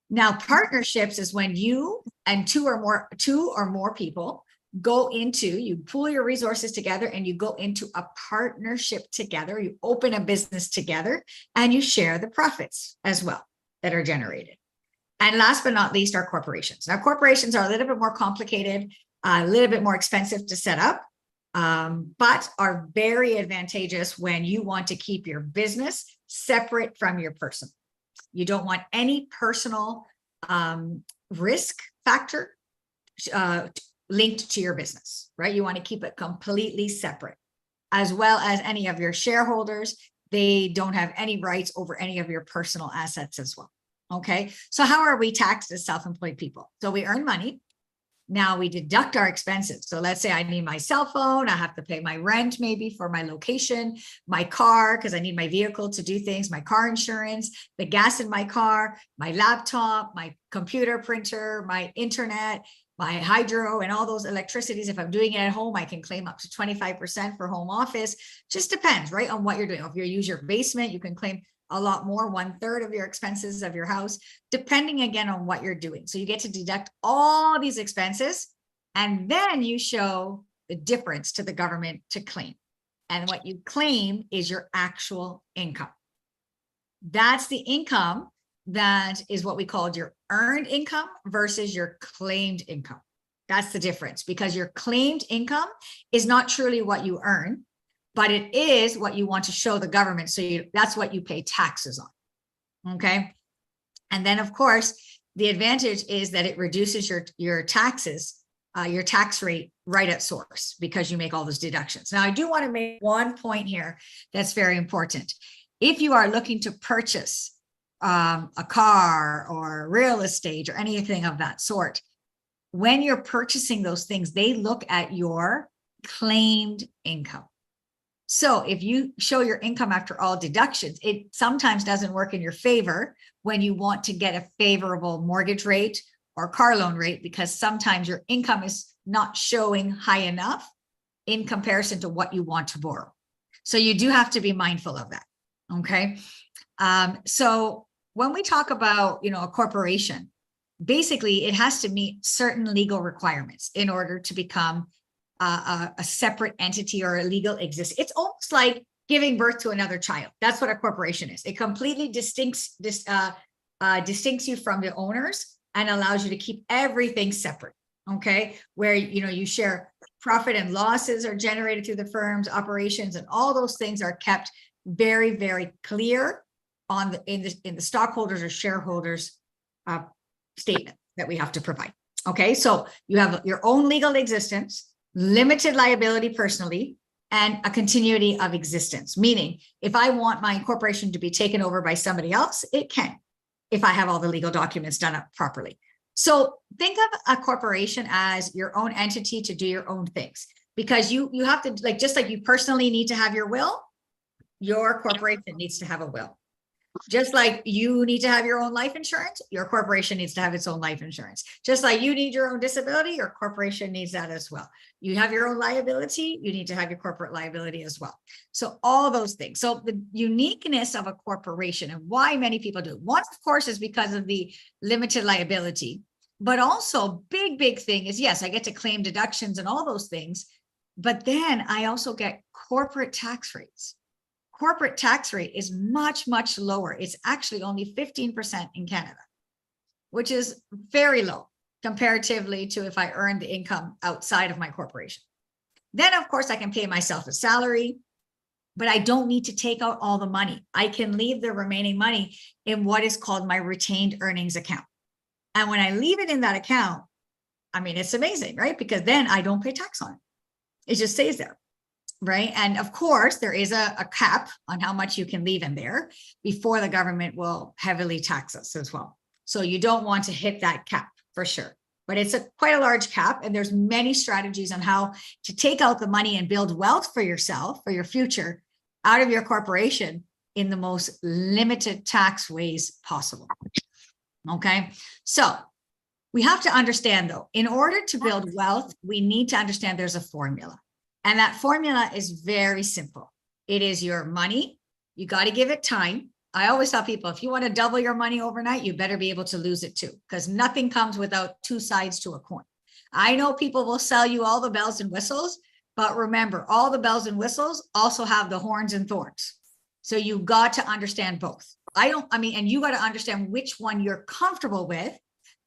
Now, partnerships is when you and two or more people go into, you pool your resources together and you go into a partnership together. You open a business together and you share the profits as well that are generated. And last but not least are corporations. Now, corporations are a little bit more complicated, a little bit more expensive to set up, but are very advantageous when you want to keep your business separate from your person. You don't want any personal risk factor linked to your business, right? You want to keep it completely separate, as well as any of your shareholders. They don't have any rights over any of your personal assets as well. Okay, so how are we taxed as self-employed people? So we earn money. Now we deduct our expenses. So let's say I need my cell phone. I have to pay my rent maybe for my location, my car, because I need my vehicle to do things, my car insurance, the gas in my car, my laptop, my computer printer, my internet, my hydro, and all those electricities. If I'm doing it at home, I can claim up to 25% for home office. Just depends, right, on what you're doing. If you use your basement, you can claim a lot more, 1/3 of your expenses of your house, depending again on what you're doing. So you get to deduct all these expenses, and then you show the difference to the government to claim. And what you claim is your actual income. That's the income that is what we called your earned income versus your claimed income. That's the difference, because your claimed income is not truly what you earn, but it is what you want to show the government. So that's what you pay taxes on. Okay. And then of course, the advantage is that it reduces your taxes, your tax rate right at source, because you make all those deductions. Now, I do want to make one point here that's very important. If you are looking to purchase a car or real estate or anything of that sort, when you're purchasing those things, they look at your claimed income. So if you show your income after all deductions, it sometimes doesn't work in your favor when you want to get a favorable mortgage rate or car loan rate, because sometimes your income is not showing high enough in comparison to what you want to borrow. So you do have to be mindful of that. Okay. So when we talk about, a corporation, basically it has to meet certain legal requirements in order to become a separate entity or a legal exist. It's almost like giving birth to another child. That's what a corporation is. It completely distincts you from the owners and allows you to keep everything separate. Okay, where you share profit and losses are generated through the firm's operations, and all those things are kept very, very clear on in the stockholders or shareholders statement that we have to provide. Okay, so you have your own legal existence, limited liability personally, and a continuity of existence. Meaning, if I want my corporation to be taken over by somebody else, it can, if I have all the legal documents done up properly. So think of a corporation as your own entity to do your own things, because you have to, just like you personally need to have your will, your corporation needs to have a will. Just like you need to have your own life insurance, your corporation needs to have its own life insurance. Just like you need your own disability, your corporation needs that as well. You have your own liability, you need to have your corporate liability as well. So all those things. So the uniqueness of a corporation and why many people do. One, of course, is because of the limited liability, but also big thing is, yes, I get to claim deductions and all those things, but then I also get corporate tax rates. Corporate tax rate is much lower. It's actually only 15% in Canada, which is very low comparatively to if I earned the income outside of my corporation. Then, of course, I can pay myself a salary, but I don't need to take out all the money. I can leave the remaining money in what is called my retained earnings account. And when I leave it in that account, I mean, it's amazing, right? Because then I don't pay tax on it. It just stays there. Right. And of course, there is a cap on how much you can leave in there before the government will heavily tax us as well. So you don't want to hit that cap for sure. But it's quite a large cap. And there's many strategies on how to take out the money and build wealth for yourself, for your future, out of your corporation in the most limited tax ways possible. Okay. So we have to understand, though, in order to build wealth, we need to understand there's a formula. And that formula is very simple. It is your money. You got to give it time. I always tell people, if you want to double your money overnight, you better be able to lose it too, because nothing comes without two sides to a coin. I know people will sell you all the bells and whistles, but remember, all the bells and whistles also have the horns and thorns. So you got to understand both. And you got to understand which one you're comfortable with,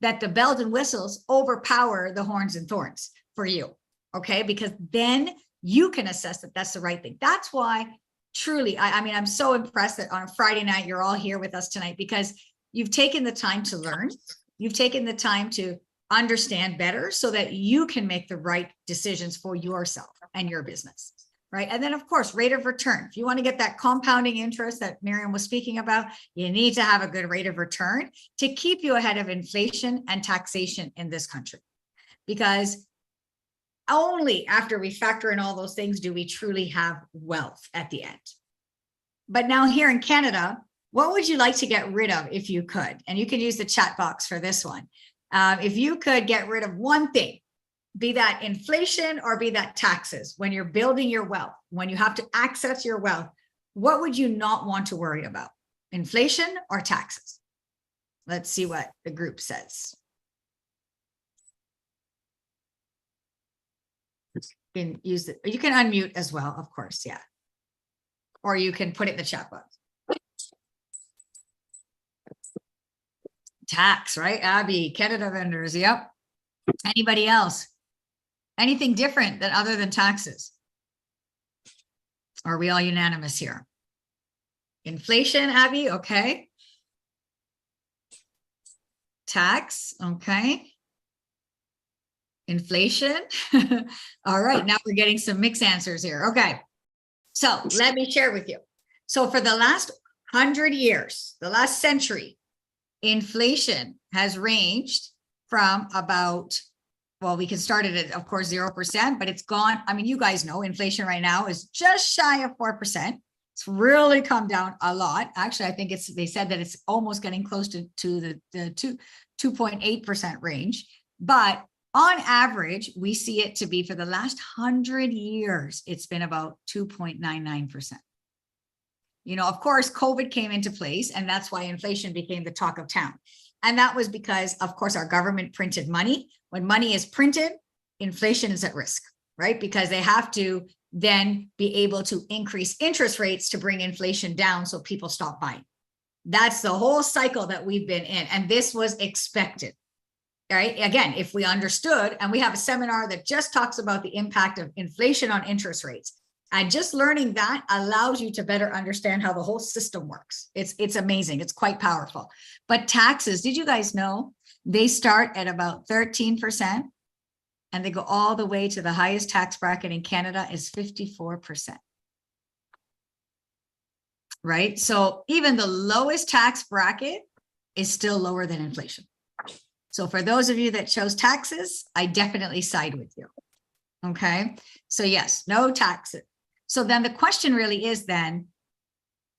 that the bells and whistles overpower the horns and thorns for you. Okay, because then you can assess that that's the right thing. That's why truly, I'm so impressed that on a Friday night, you're all here with us tonight, because you've taken the time to learn. You've taken the time to understand better so that you can make the right decisions for yourself and your business, right? And then of course, rate of return. If you want to get that compounding interest that Miriam was speaking about, you need to have a good rate of return to keep you ahead of inflation and taxation in this country. Because only after we factor in all those things do we truly have wealth at the end. But now here in Canada, what would you like to get rid of if you could? And you can use the chat box for this one. If you could get rid of one thing, be that inflation or be that taxes, when you're building your wealth, when you have to access your wealth, what would you not want to worry about? Inflation or taxes? Let's see what the group says. You can use it. You can unmute as well, of course. Yeah. Or you can put it in the chat box. Tax, right? Abby, Canada vendors. Yep. Anybody else? Anything different than other than taxes? Are we all unanimous here? Inflation, Abby. Okay. Tax. Okay. Inflation. All right, now we're getting some mixed answers here. Okay, so let me share with you. So for the last 100 years, the last century, inflation has ranged from about, well, we can start it at, of course, 0%, but it's gone. I mean, you guys know inflation right now is just shy of 4%. It's really come down a lot. Actually, I think they said that it's almost getting close to the 2.8% range, but on average, we see it to be for the last 100 years, it's been about 2.99%. of course, COVID came into place, and that's why inflation became the talk of town. And that was because, of course, our government printed money. When money is printed, inflation is at risk, right? Because they have to then be able to increase interest rates to bring inflation down so people stop buying. That's the whole cycle that we've been in. And this was expected, right? Again, if we understood, and we have a seminar that just talks about the impact of inflation on interest rates. And just learning that allows you to better understand how the whole system works. It's amazing. It's quite powerful. But taxes, did you guys know they start at about 13% and they go all the way to the highest tax bracket in Canada is 54%. Right? So even the lowest tax bracket is still lower than inflation. So for those of you that chose taxes, I definitely side with you. Okay. So yes, no taxes. So then the question really is then,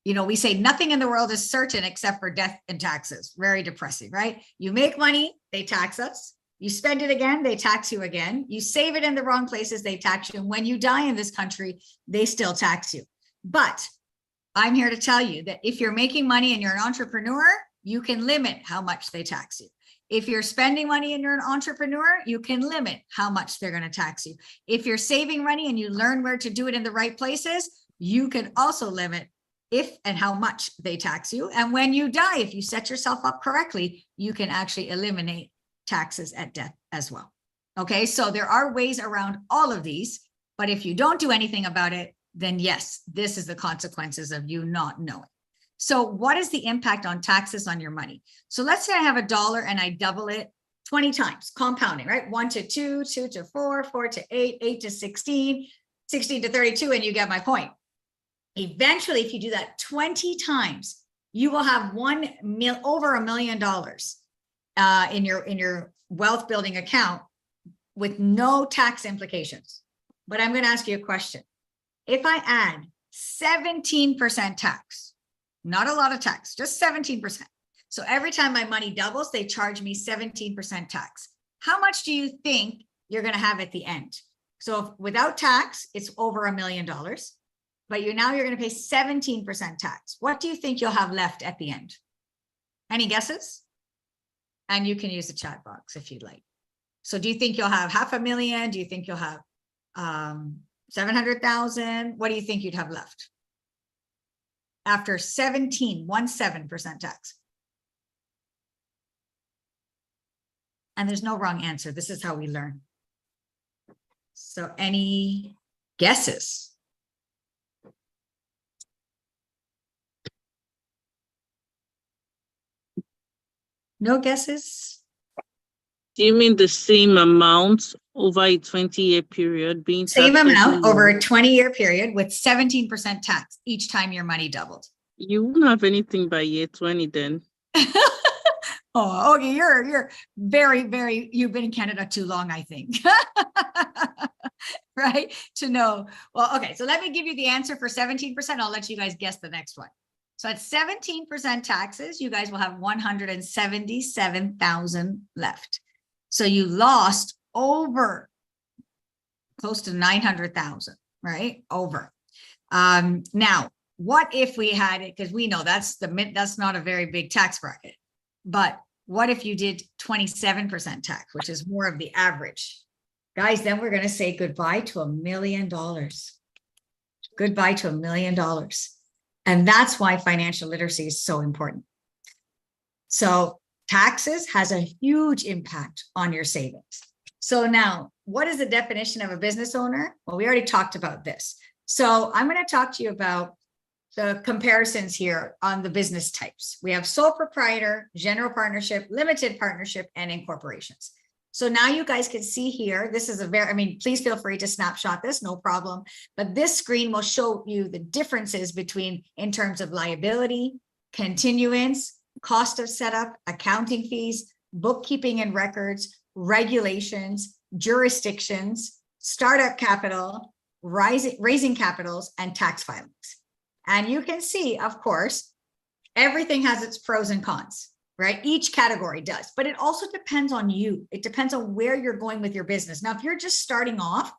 we say nothing in the world is certain except for death and taxes. Very depressing, right? You make money, they tax us. You spend it again, they tax you again. You save it in the wrong places, they tax you. And when you die in this country, they still tax you. But I'm here to tell you that if you're making money and you're an entrepreneur, you can limit how much they tax you. If you're spending money and you're an entrepreneur, you can limit how much they're going to tax you. If you're saving money and you learn where to do it in the right places, you can also limit if and how much they tax you. And when you die, if you set yourself up correctly, you can actually eliminate taxes at death as well. Okay, so there are ways around all of these, but if you don't do anything about it, then yes, this is the consequences of you not knowing. So what is the impact on taxes on your money? So let's say I have $1 and I double it 20 times, compounding, right? 1 to 2, 2 to 4, 4 to 8, 8 to 16, 16 to 32, and you get my point. Eventually, if you do that 20 times, you will have over $1 million in your wealth building account with no tax implications. But I'm going to ask you a question. If I add 17% tax, not a lot of tax, just 17%. So every time my money doubles, they charge me 17% tax. How much do you think you're going to have at the end? So without tax, it's over $1 million, but you're going to pay 17% tax. What do you think you'll have left at the end? Any guesses? And you can use the chat box if you'd like. So do you think you'll have $500,000? Do you think you'll have 700,000? What do you think you'd have left? After 17% tax. And there's no wrong answer. This is how we learn. So any guesses? No guesses? Do you mean the same amount over a 20-year period being Same taxed amount over a every 20-year period with 17% tax each time your money doubled. year? You won't have anything by year 20 then. Oh, okay. You're very, you've been in Canada too long, I think. Right? To know. Well, okay. So let me give you the answer for 17%. I'll let you guys guess the next one. So at 17% taxes, you guys will have 177,000 left. So you lost over close to 900,000, right? Over. Now, what if we had it? Because we know that's not a very big tax bracket. But what if you did 27% tax, which is more of the average? Guys, then we're going to say goodbye to $1 million. Goodbye to $1 million. And that's why financial literacy is so important. So taxes has a huge impact on your savings. So now, what is the definition of a business owner? Well, we already talked about this. So I'm going to talk to you about the comparisons here on the business types. We have sole proprietor, general partnership, limited partnership, and incorporations. So now you guys can see here, this is please feel free to snapshot this, no problem. But this screen will show you the differences between in terms of liability, continuance, cost of setup, accounting fees, bookkeeping and records, regulations, jurisdictions, startup capital, raising capitals, and tax filings. And you can see, of course, everything has its pros and cons, right? Each category does, but it also depends on you. It depends on where you're going with your business. Now, if you're just starting off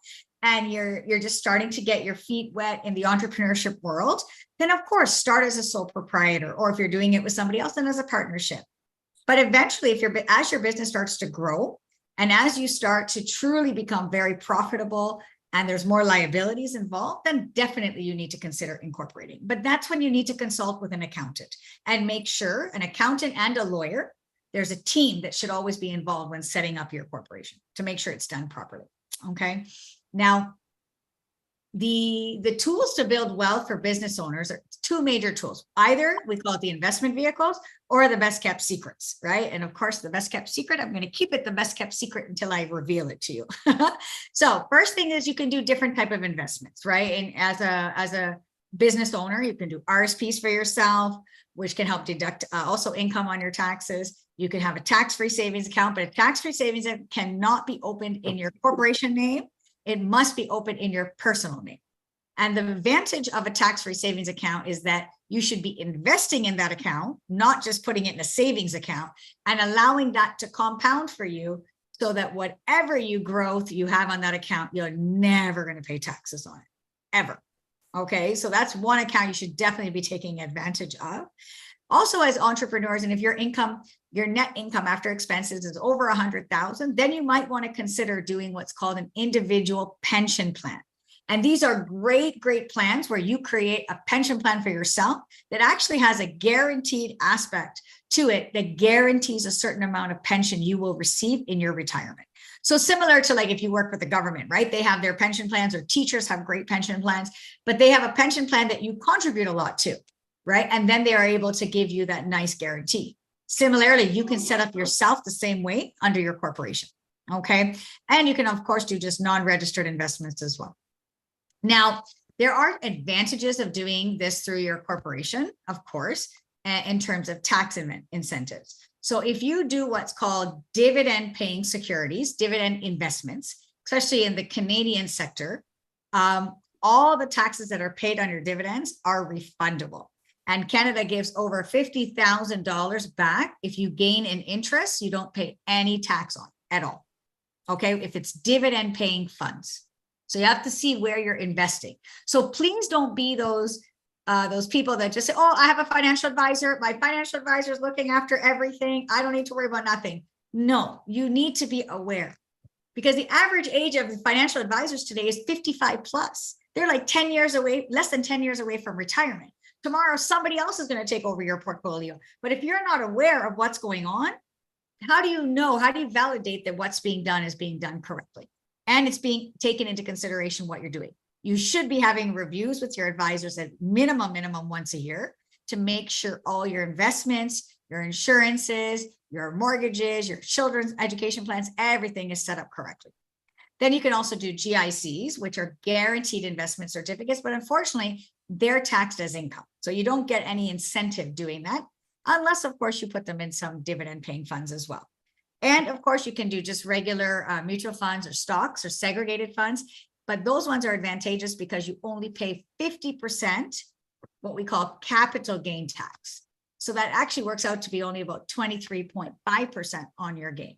and you're just starting to get your feet wet in the entrepreneurship world, then of course start as a sole proprietor, or if you're doing it with somebody else, then as a partnership. But eventually, as your business starts to grow, and as you start to truly become very profitable and there's more liabilities involved, then definitely you need to consider incorporating. But that's when you need to consult with an accountant and make sure, an accountant and a lawyer, there's a team that should always be involved when setting up your corporation to make sure it's done properly. Okay. Now, the tools to build wealth for business owners are two major tools. Either we call it the investment vehicles or the best kept secrets, right? And of course, the best kept secret, I'm going to keep it the best kept secret until I reveal it to you. So first thing is you can do different type of investments, right? And as a business owner, you can do RSPs for yourself, which can help deduct also income on your taxes. You can have a tax-free savings account, but a tax-free savings account cannot be opened in your corporation name. It must be opened in your personal name. And the advantage of a tax-free savings account is that you should be investing in that account, not just putting it in a savings account, and allowing that to compound for you so that whatever growth you have on that account, you're never going to pay taxes on it, ever. Okay, so that's one account you should definitely be taking advantage of. Also, as entrepreneurs, and if your income, your net income after expenses is over 100,000, then you might want to consider doing what's called an individual pension plan. And these are great, great plans where you create a pension plan for yourself that actually has a guaranteed aspect to it that guarantees a certain amount of pension you will receive in your retirement. So similar to like if you work with the government, right? They have their pension plans, or teachers have great pension plans, but they have a pension plan that you contribute a lot to, right? And then they are able to give you that nice guarantee. Similarly, you can set up yourself the same way under your corporation, okay? And you can, of course, do just non-registered investments as well. Now, there are advantages of doing this through your corporation, of course, in terms of tax incentives. So if you do what's called dividend paying securities, dividend investments, especially in the Canadian sector, all the taxes that are paid on your dividends are refundable. And Canada gives over $50,000 back. If you gain in interest, you don't pay any tax on at all. Okay, if it's dividend paying funds. So you have to see where you're investing. So please don't be those people that just say, oh, I have a financial advisor. My financial advisor is looking after everything. I don't need to worry about nothing. No, you need to be aware, because the average age of the financial advisors today is 55 plus. They're like 10 years away, less than 10 years away from retirement. Tomorrow, somebody else is going to take over your portfolio. But if you're not aware of what's going on, how do you know? How do you validate that what's being done is being done correctly? And it's being taken into consideration what you're doing. You should be having reviews with your advisors at minimum once a year to make sure all your investments, your insurances, your mortgages, your children's education plans, everything is set up correctly. Then you can also do GICs, which are guaranteed investment certificates, but unfortunately, they're taxed as income. So you don't get any incentive doing that, unless, of course, you put them in some dividend paying funds as well. And of course, you can do just regular mutual funds or stocks or segregated funds, but those ones are advantageous because you only pay 50%, what we call capital gain tax. So that actually works out to be only about 23.5% on your gain.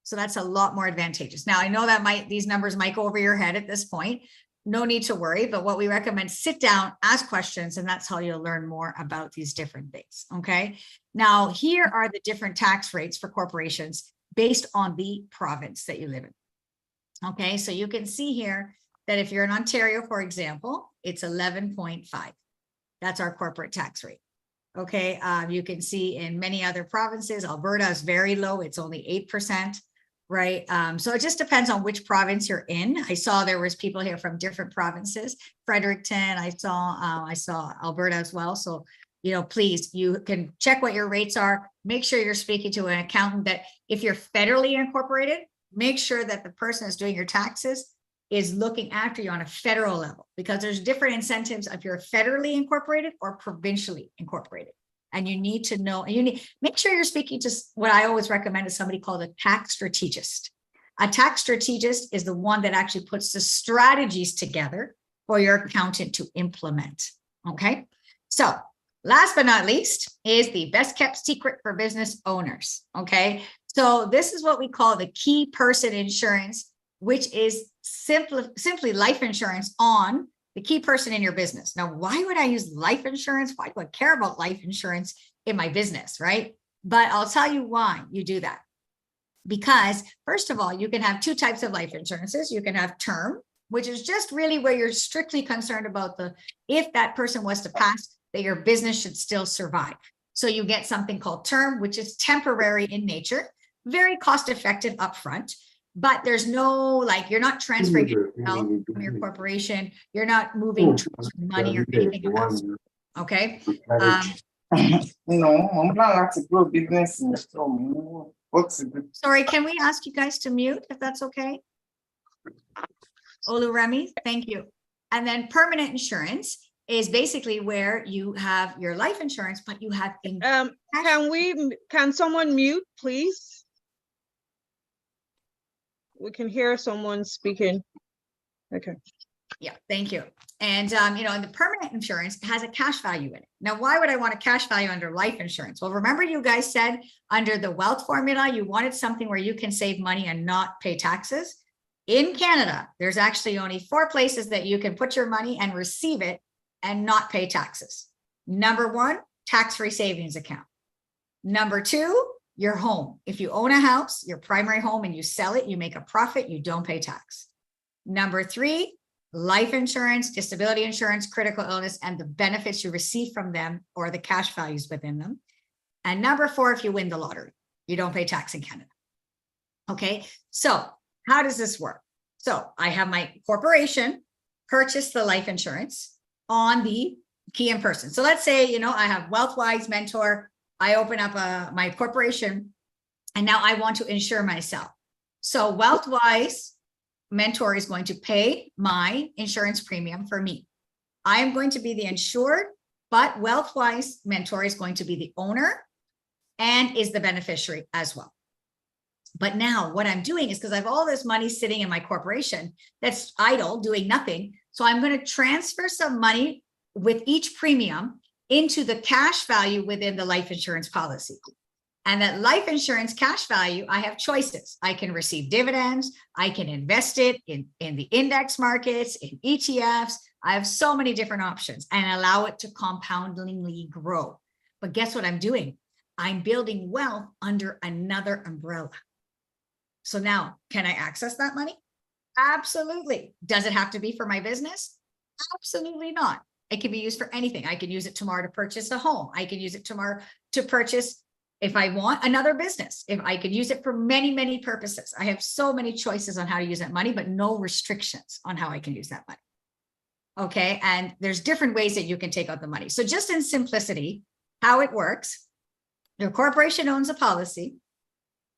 So that's a lot more advantageous. Now, I know that these numbers might go over your head at this point. No need to worry, but what we recommend, sit down, ask questions, and that's how you'll learn more about these different things, okay? Now, here are the different tax rates for corporations based on the province that you live in, okay? So you can see here that if you're in Ontario, for example, it's 11.5. That's our corporate tax rate, okay? You can see in many other provinces, Alberta is very low, it's only 8%. Right. So it just depends on which province you're in. I saw there was people here from different provinces, Fredericton. I saw Alberta as well. So, please, you can check what your rates are. Make sure you're speaking to an accountant that if you're federally incorporated, make sure that the person who's doing your taxes is looking after you on a federal level, because there's different incentives if you're federally incorporated or provincially incorporated. And you need to know, and make sure you're speaking to what I always recommend is somebody called a tax strategist. A tax strategist is the one that actually puts the strategies together for your accountant to implement. Okay. So last but not least is the best kept secret for business owners. Okay. So this is what we call the key person insurance which is simply life insurance on the key person in your business. Now, why would I use life insurance? Why do I care about life insurance in my business, right? But I'll tell you why you do that. Because first of all, you can have two types of life insurances. You can have term, which is just really where you're strictly concerned about if that person was to pass, that your business should still survive. So you get something called term, which is temporary in nature, very cost effective upfront, but there's no, like, you're not transferring yourself from your corporation. You're not moving money or anything else. Okay. No, I'm not allowed to grow business in the store. Sorry, can we ask you guys to mute if that's okay? Oluremi, thank you. And then permanent insurance is basically where you have your life insurance, but you have can someone mute, please? We can hear someone speaking. Okay. Yeah, thank you. And the permanent insurance has a cash value in it. Now, why would I want a cash value under life insurance? Well, remember you guys said under the wealth formula, you wanted something where you can save money and not pay taxes. In Canada, there's actually only 4 places that you can put your money and receive it and not pay taxes. Number 1, tax-free savings account. Number 2, your home. If you own a house, your primary home, and you sell it, you make a profit, you don't pay tax. Number 3, life insurance, disability insurance, critical illness, and the benefits you receive from them or the cash values within them. And number 4, if you win the lottery, you don't pay tax in Canada. Okay, so how does this work? So I have my corporation purchase the life insurance on the key in person. So let's say, I have Wealthwise Mentor. I open up my corporation and now I want to insure myself. So Wealthwise Mentor is going to pay my insurance premium for me. I am going to be the insured, but Wealthwise Mentor is going to be the owner and is the beneficiary as well. But now what I'm doing is, because I have all this money sitting in my corporation that's idle, doing nothing. So I'm going to transfer some money with each premium into the cash value within the life insurance policy. And that life insurance cash value, I have choices. I can receive dividends. I can invest it in the index markets, in ETFs. I have so many different options and allow it to compoundingly grow. But guess what I'm doing? I'm building wealth under another umbrella. So now, can I access that money? Absolutely. Does it have to be for my business? Absolutely not. It can be used for anything. I can use it tomorrow to purchase a home. I can use it tomorrow to purchase, if I want, another business. If I could use it for many, many purposes. I have so many choices on how to use that money, but no restrictions on how I can use that money. Okay. And there's different ways that you can take out the money. So just in simplicity, how it works, your corporation owns a policy.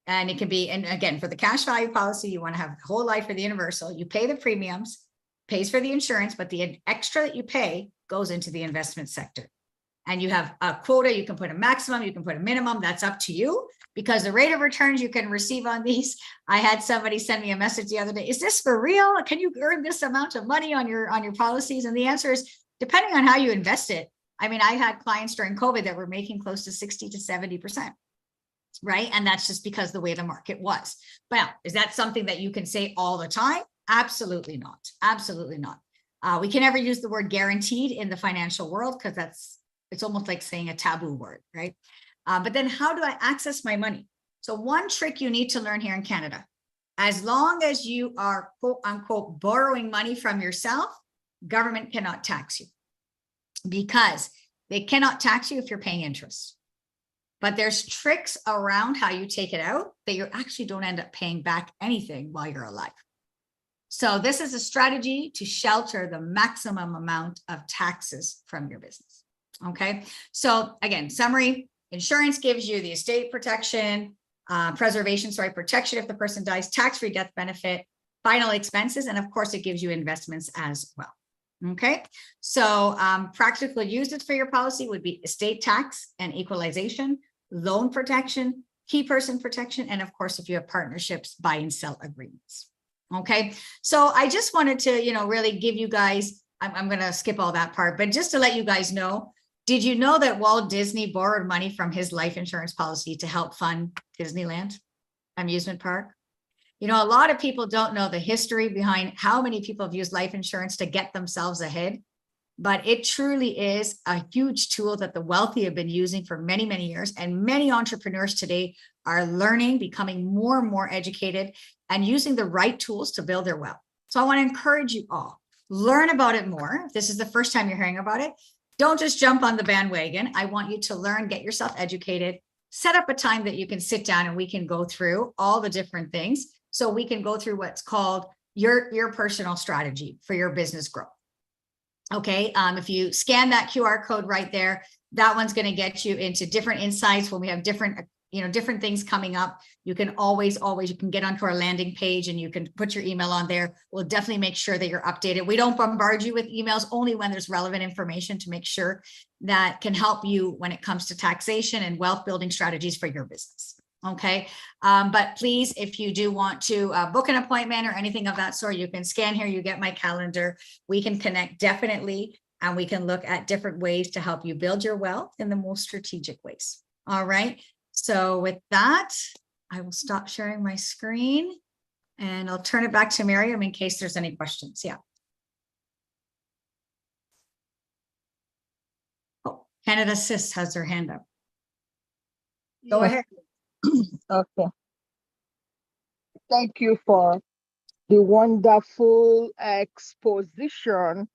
And it can be, and again, for the cash value policy, you want to have the whole life for the universal. You pay the premiums, pays for the insurance, but the extra that you pay goes into the investment sector. And you have a quota, you can put a maximum, you can put a minimum, that's up to you, because the rate of returns you can receive on these. I had somebody send me a message the other day, is this for real? Can you earn this amount of money on your policies? And the answer is, depending on how you invest it. I mean, I had clients during COVID that were making close to 60 to 70%. Right. And that's just because the way the market was. But is that something that you can say all the time? Absolutely not. Absolutely not. We can never use the word guaranteed in the financial world because it's almost like saying a taboo word, right? But then how do I access my money? So one trick you need to learn here in Canada, as long as you are quote unquote borrowing money from yourself, government cannot tax you because they cannot tax you if you're paying interest. But there's tricks around how you take it out that you actually don't end up paying back anything while you're alive. So this is a strategy to shelter the maximum amount of taxes from your business. Okay. So again, summary, insurance gives you the estate protection, protection if the person dies, tax-free death benefit, final expenses, and of course it gives you investments as well. Okay. So practical uses for your policy would be estate tax and equalization, loan protection, key person protection, and of course, if you have partnerships, buy and sell agreements. Okay. So I just wanted to, really give you guys, I'm going to skip all that part, but just to let you guys know, did you know that Walt Disney borrowed money from his life insurance policy to help fund Disneyland amusement park? You know, a lot of people don't know the history behind how many people have used life insurance to get themselves ahead. But it truly is a huge tool that the wealthy have been using for many, many years. And many entrepreneurs today are learning, becoming more and more educated, and using the right tools to build their wealth. So I want to encourage you all, learn about it more. If this is the first time you're hearing about it, don't just jump on the bandwagon. I want you to learn, get yourself educated, set up a time that you can sit down and we can go through all the different things. So we can go through what's called your personal strategy for your business growth. Okay, if you scan that QR code right there, that one's going to get you into different insights when we have different, different things coming up. You can always, you can get onto our landing page and you can put your email on there. We'll definitely make sure that you're updated. We don't bombard you with emails, only when there's relevant information to make sure that can help you when it comes to taxation and wealth building strategies for your business. Okay, but please, if you do want to book an appointment or anything of that sort, you can scan here, you get my calendar, we can connect definitely, and we can look at different ways to help you build your wealth in the most strategic ways. All right, so with that, I will stop sharing my screen and I'll turn it back to Miriam in case there's any questions. Yeah. Oh, Canada Sis has their hand up. Go ahead. Okay. Thank you for the wonderful exposition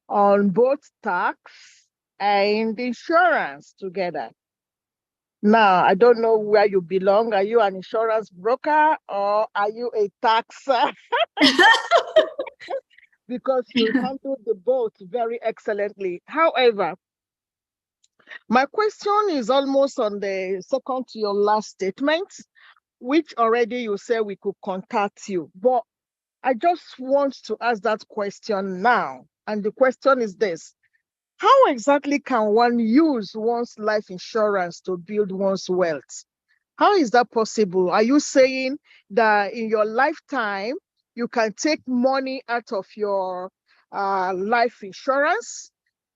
on both tax and insurance together. Now, I don't know where you belong. Are you an insurance broker or are you a taxer? Because you handle the both very excellently. However, my question is almost on the second to your last statement, which already you said we could contact you. But I just want to ask that question now. And the question is this: how exactly can one use one's life insurance to build one's wealth? How is that possible? Are you saying that in your lifetime, you can take money out of your life insurance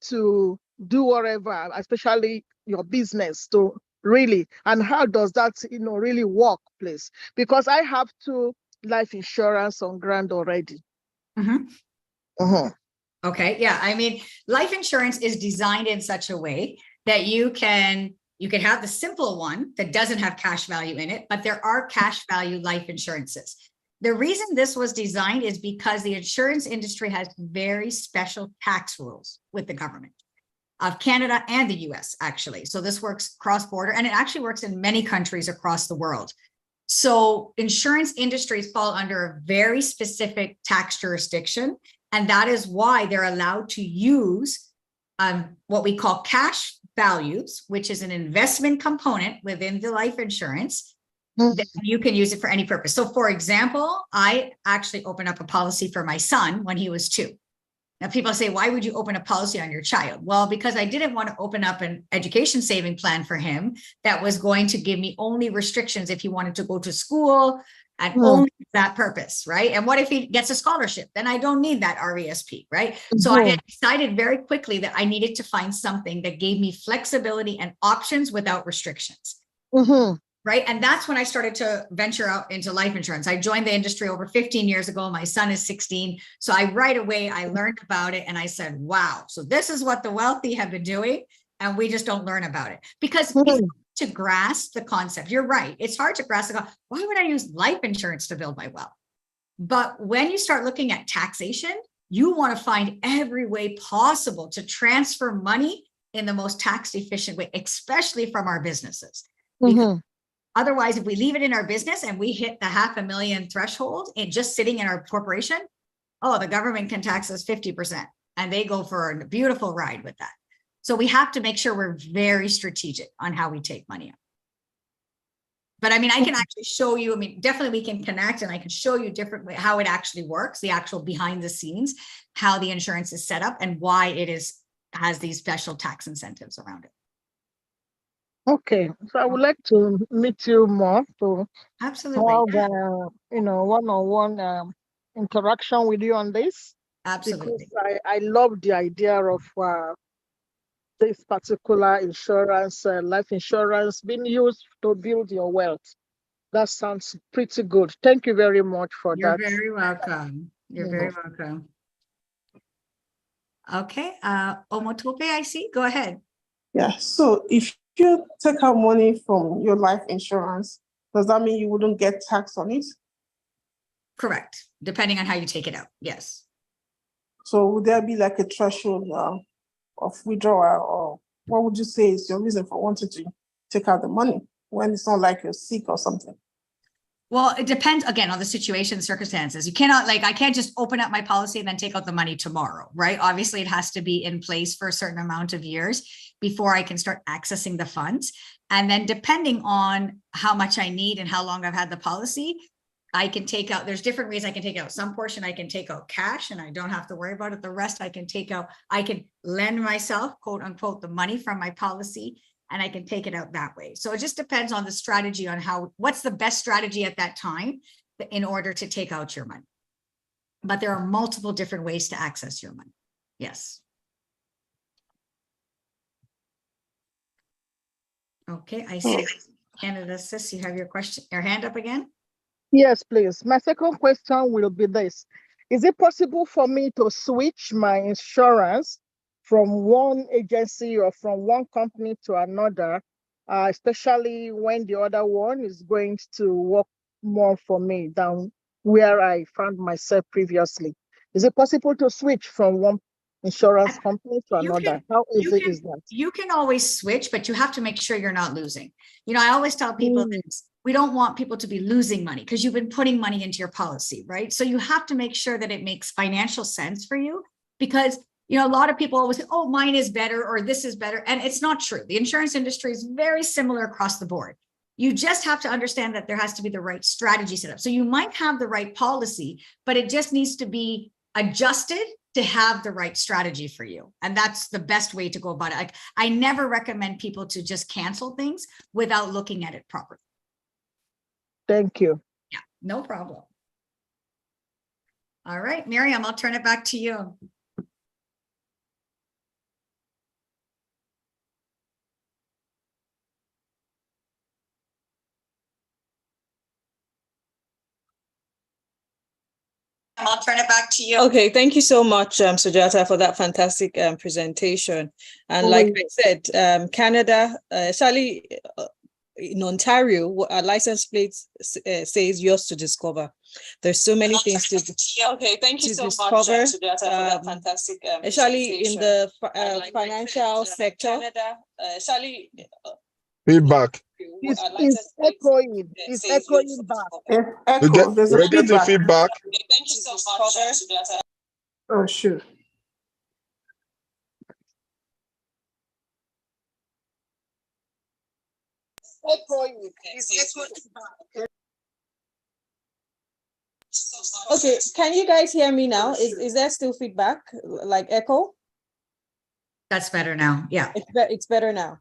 to do whatever, especially your business, to really, and how does that really work, please? Because I have 2 life insurance on ground already. Okay, yeah, I mean, life insurance is designed in such a way that you can have the simple one that doesn't have cash value in it, but there are cash value life insurances. The reason this was designed is because the insurance industry has very special tax rules with the government of Canada and the US, actually. So this works cross-border, and it actually works in many countries across the world. So insurance industries fall under a very specific tax jurisdiction, and that is why they're allowed to use what we call cash values, which is an investment component within the life insurance. That you can use it for any purpose. So for example, I actually opened up a policy for my son when he was 2. Now people say, why would you open a policy on your child? Well, because I didn't want to open up an education saving plan for him that was going to give me only restrictions if he wanted to go to school and only for that purpose, right? And what if he gets a scholarship? Then I don't need that RESP, right? So I decided very quickly that I needed to find something that gave me flexibility and options without restrictions. Right. And that's when I started to venture out into life insurance. I joined the industry over 15 years ago. My son is 16. So I learned about it and I said, wow, so this is what the wealthy have been doing. And we just don't learn about it because it's hard to grasp the concept. You're right. It's hard to grasp. Why would I use life insurance to build my wealth? But when you start looking at taxation, you want to find every way possible to transfer money in the most tax efficient way, especially from our businesses. Otherwise, if we leave it in our business and we hit the $500,000 threshold and just sitting in our corporation, the government can tax us 50% and they go for a beautiful ride with that. So we have to make sure we're very strategic on how we take money out. But I mean, I can actually show you, definitely we can connect and I can show you different way how it actually works, the actual behind the scenes, how the insurance is set up and why it has these special tax incentives around it. Okay, so I would like to meet you more to absolutely have one-on-one interaction with you on this. Absolutely, because I love the idea of this particular insurance, life insurance, being used to build your wealth. That sounds pretty good. Thank you very much for You're that. very welcome. You're very Mhm. welcome. Okay, Omotope, I see. Go ahead. Yeah, so if you take out money from your life insurance, does that mean you wouldn't get tax on it? Correct. Depending on how you take it out. Yes. So would there be like a threshold of withdrawal, or what would you say is your reason for wanting to take out the money when it's not like you're sick or something? Well, it depends again on the situation, circumstances. You cannot I can't just open up my policy and then take out the money tomorrow, right? Obviously, it has to be in place for a certain amount of years before I can start accessing the funds. And then depending on how much I need and how long I've had the policy, I can take out, there's different ways I can take out. Some portion I can take out cash and I don't have to worry about it. The rest I can take out, I can lend myself, quote unquote, the money from my policy, and I can take it out that way. So it just depends on the strategy on what's the best strategy at that time in order to take out your money. But there are multiple different ways to access your money. Yes. Okay, I see. Canada Sis, you have your hand up again? Yes, please. My second question will be this. Is it possible for me to switch my insurance from one agency or from one company to another, especially when the other one is going to work more for me than where I found myself previously? Is it possible to switch from one insurance company to another? How easy is that? You can always switch, but you have to make sure you're not losing. You know, I always tell people this, we don't want people to be losing money because you've been putting money into your policy, right? So you have to make sure that it makes financial sense for you, because you know, a lot of people always say, oh, mine is better or this is better. And it's not true. The insurance industry is very similar across the board. You just have to understand that there has to be the right strategy set up. So you might have the right policy, but it just needs to be adjusted to have the right strategy for you. And that's the best way to go about it. Like, I never recommend people to just cancel things without looking at it properly. Thank you. Yeah, no problem. All right, Miriam, I'll turn it back to you. I'll turn it back to you. Okay, thank you so much, Sujata, for that fantastic presentation. And like I said, Canada, Sally, in Ontario, our license plate says yours to discover. There's so many things to Okay, thank you so discover, much, Sujata, for that fantastic especially in the financial sector. Canada, Sally, Feedback. It's echoing. It's echoing back. Echo, there's a We're getting feedback. Thank you so much, Sujata. Oh, sure. Echoing. It's echoing back. Okay, can you guys hear me now? Is there still feedback, like echo? That's better now. Yeah. It's better now.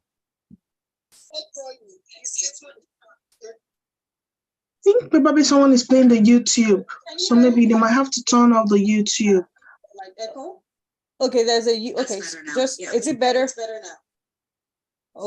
I think probably someone is playing the YouTube, so maybe they might have to turn off the YouTube. Like echo? Okay, there's a okay. Just is it better? It's better now.